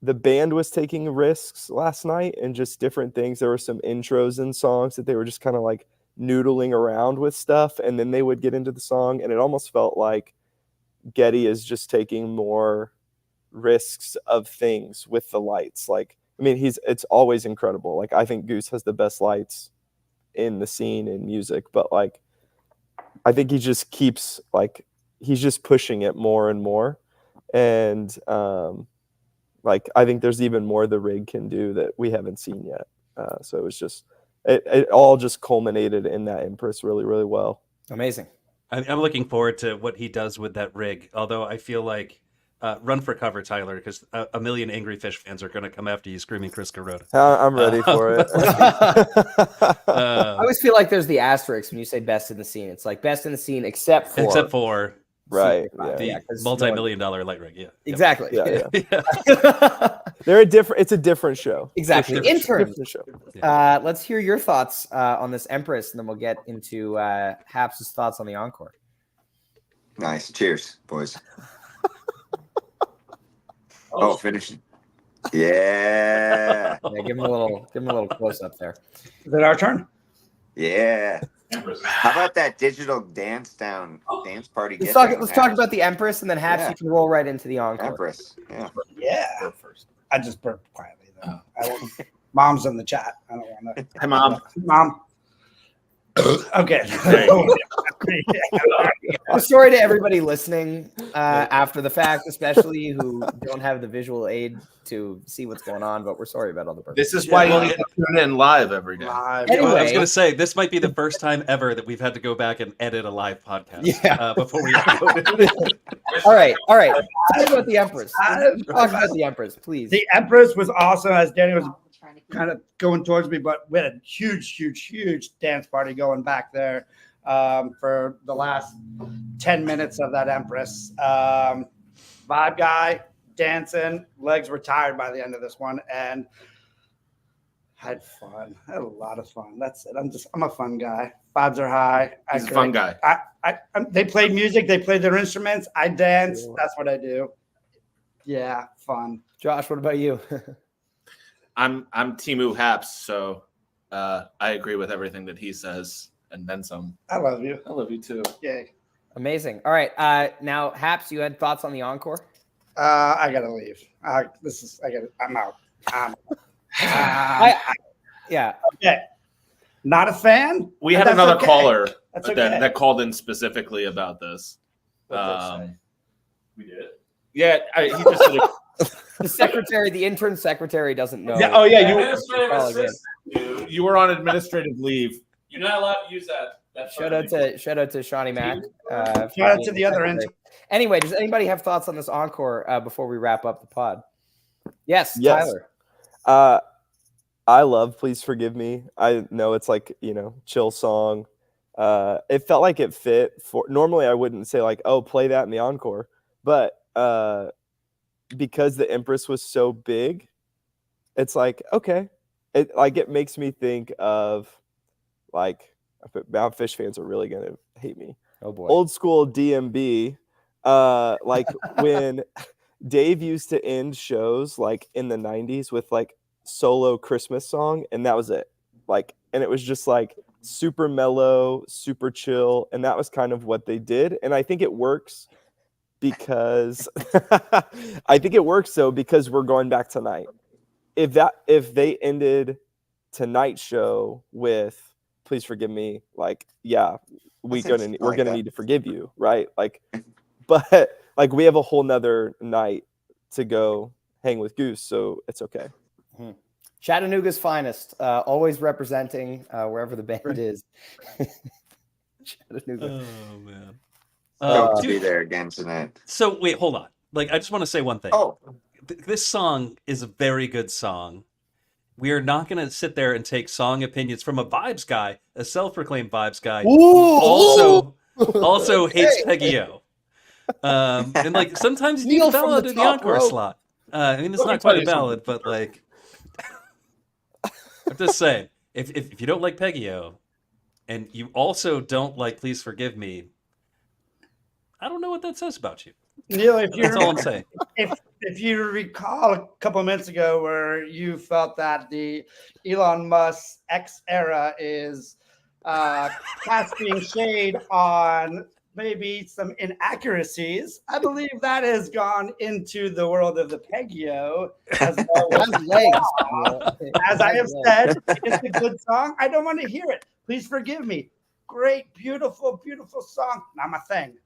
the band was taking risks last night and just different things. There were some intros and songs that they were just kind of like noodling around with stuff, and then they would get into the song, and it almost felt like Getty is just taking more risks of things with the lights. Like, I mean, it's always incredible. Like, I think Goose has the best lights in the scene in music, but like, I think he just keeps like, he's just pushing it more and more. And like, I think there's even more the rig can do that we haven't seen yet. So it was just, it all just culminated in that Empress really, really well. Amazing. I'm looking forward to what he does with that rig. Although I feel like run for cover, Tyler, because a million Angry Fish fans are going to come after you screaming Chris Carota. I'm ready for it. I always feel like there's the asterisk when you say best in the scene. It's like best in the scene except for right, the multi-million-dollar light rig. Yeah, exactly. Yeah. It's a different show. Exactly. Intern. Show. Let's hear your thoughts on this Empress, and then we'll get into Haps's thoughts on the encore. Nice. Cheers, boys. Oh, finish. Yeah. Give him a little close up there. Is it our turn? Yeah. How about that digital dance party? Let's talk about the Empress, and then Haps, you can roll right into the encore. Empress. Yeah. Yeah. First. I just burped quietly though. Mom's in the chat. I don't want to. Hi, Mom. Mom. Okay. I'm sorry to everybody listening after the fact, especially who don't have the visual aid to see what's going on, but we're sorry about all the This is why you need to tune in live every day. Anyway, I was going to say, this might be the first time ever that we've had to go back and edit a live podcast before we upload it. All right. Tell me about the Empress. Talk about the Empress, please. The Empress was awesome, as Danny was kind of going towards me, but we had a huge dance party going back there for the last 10 minutes of that Empress. Vibe guy, dancing, legs were tired by the end of this one, and had fun. I had a lot of fun. That's it. I'm a fun guy. Vibes are high. He's a fun guy. They played music. They played their instruments. I dance. That's what I do. Yeah, fun. Josh, what about you? I'm Timu Haps, so I agree with everything that he says, and then some. I love you. I love you too. Yay. Amazing. All right. Now, Haps, you had thoughts on the encore? I gotta leave. I'm out. Yeah. Okay. Not a fan. We had another caller that called in specifically about this. We did. Yeah, he just said The intern secretary doesn't know. Yeah, you were on administrative leave. You're not allowed to use that. Shout out to Shawnee Mack. Shout out to the other end. Anyway, does anybody have thoughts on this encore before we wrap up the pod? Yes. Tyler. I love Please Forgive Me. I know it's like, chill song. It felt like it fit for, normally I wouldn't say like, oh, play that in the encore, but because the Empress was so big, it's like, okay. It makes me think of like, now Fish fans are really going to hate me. Oh boy. Old school DMB. Like when Dave used to end shows like in the 90s with like solo Christmas song, and that was it. Like, and it was just like super mellow, super chill, and that was kind of what they did. And I think it works because because we're going back tonight. If they ended tonight's show with Please Forgive Me, like, yeah, we're gonna need to forgive you, right? Like, but like we have a whole nother night to go hang with Goose, so it's okay. Chattanooga's finest, always representing wherever the band is. Chattanooga. Oh man. Stoked to be there again tonight. So wait, hold on. Like, I just want to say one thing. Oh, This song is a very good song. We are not going to sit there and take song opinions from a vibes guy, a self-proclaimed vibes guy, who also hates Peggy O. And like sometimes you need a ballad in the encore slot. I mean, it's not quite a ballad, but like, I'm just saying, if you don't like Peggy O, and you also don't like Please Forgive Me, I don't know what that says about you. Neil, That's all I'm saying. If you recall a couple of minutes ago where you felt that the Elon Musk X era is casting shade on maybe some inaccuracies, I believe that has gone into the world of the Peggio as well. As I have said, it's a good song. I don't want to hear it. Please forgive me. Great, beautiful, beautiful song. Not my thing.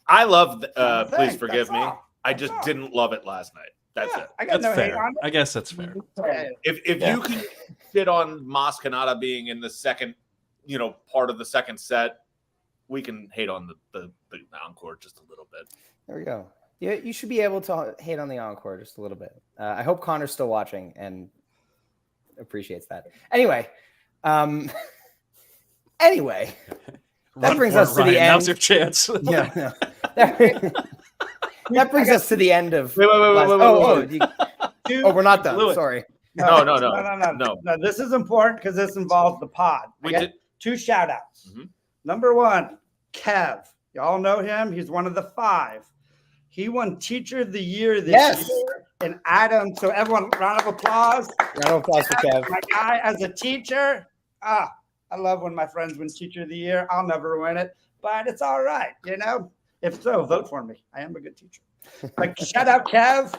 I love Please Forgive Me. I just didn't love it last night. That's it. I got That's no hate fair. on it. I guess that's fair. If you can sit on Mas Kanata being in the second, part of the second set, we can hate on the encore just a little bit. There we go. Yeah, you should be able to hate on the encore just a little bit. I hope Connor's still watching and appreciates that. Anyway, that brings us to the end. Now's your chance. Yeah. That brings us to the end of. Wait. We're not done. Sorry. No. This is important because this involves the pod. We did 2 shout outs. Mm-hmm. Number 1, Kev. Y'all know him. He's one of the 5. He won Teacher of the Year this year. And Adam, so everyone, round of applause. Round of applause for Kev. My guy as a teacher. I love when my friends win Teacher of the Year. I'll never win it, but it's all right. If so, vote for me. I am a good teacher. Like, shout out Kev.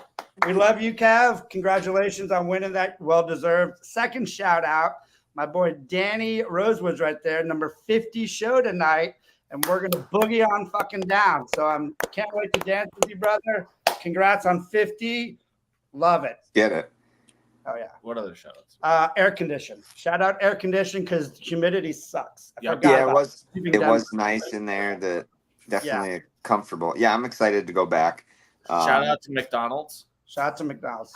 We love you, Kev. Congratulations on winning that. Well deserved. Second shout out, my boy Danny Rosewood's right there, number 50 show tonight. And we're gonna boogie on fucking down. So can't wait to dance with you, brother. Congrats on 50. Love it. Get it. Oh yeah. What other shout outs? Air condition. Shout out air condition because humidity sucks. Yeah, it was nice in there. Definitely comfortable. Yeah, I'm excited to go back. Shout out to McDonald's. Shout out to McDonald's.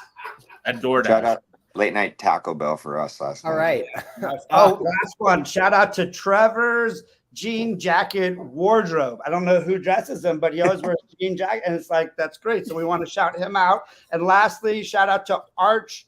And DoorDash. Shout out late night Taco Bell for us last night. All right. Last one. Shout out to Trevor's jean jacket wardrobe. I don't know who dresses him, but he always wears a jean jacket, and it's like, that's great. So we want to shout him out. And lastly, shout out to Arch.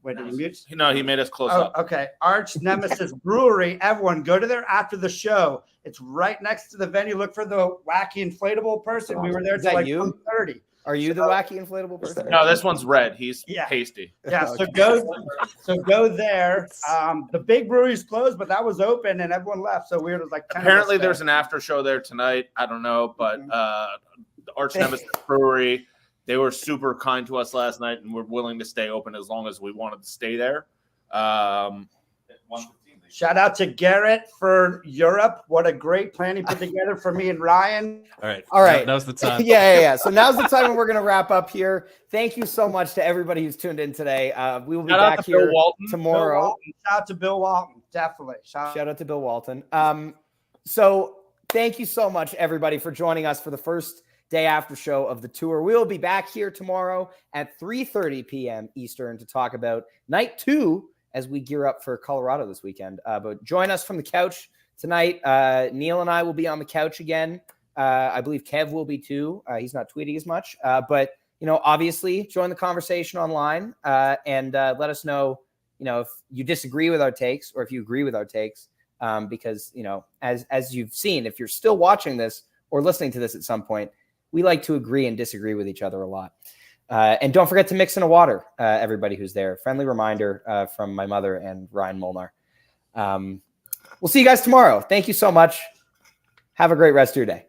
Wait, did he mute? No, he made us close up. Okay. Arch Nemesis Brewery. Everyone, go to there after the show. It's right next to the venue. Look for the wacky inflatable person. We were there till like 1:30. Are you the wacky inflatable person? No, this one's red. He's pasty. Yeah, so go there. The big brewery's closed, but that was open and everyone left. So weird. It was like 10 apparently there's an after show there tonight. I don't know, but the Arch Nemesis Brewery, they were super kind to us last night and were willing to stay open as long as we wanted to stay there. Shout out to Garrett for Europe. What a great plan he put together for me and Ryan. All right. All right. Now's the time. Yeah. So now's the time when we're going to wrap up here. Thank you so much to everybody who's tuned in today. We will be back here tomorrow. Shout out to Bill Walton. Definitely. Shout out to Bill Walton. So thank you so much, everybody, for joining us for the first day after show of the tour. We'll be back here tomorrow at 3:30 p.m. Eastern to talk about night 2 as we gear up for Colorado this weekend. But join us from the couch tonight. Neil and I will be on the couch again. I believe Kev will be too. He's not tweeting as much. But, obviously join the conversation online and let us know, if you disagree with our takes or if you agree with our takes. Because, as you've seen, if you're still watching this or listening to this at some point, we like to agree and disagree with each other a lot. And don't forget to mix in a water, everybody who's there. Friendly reminder from my mother and Ryan Molnar. We'll see you guys tomorrow. Thank you so much. Have a great rest of your day.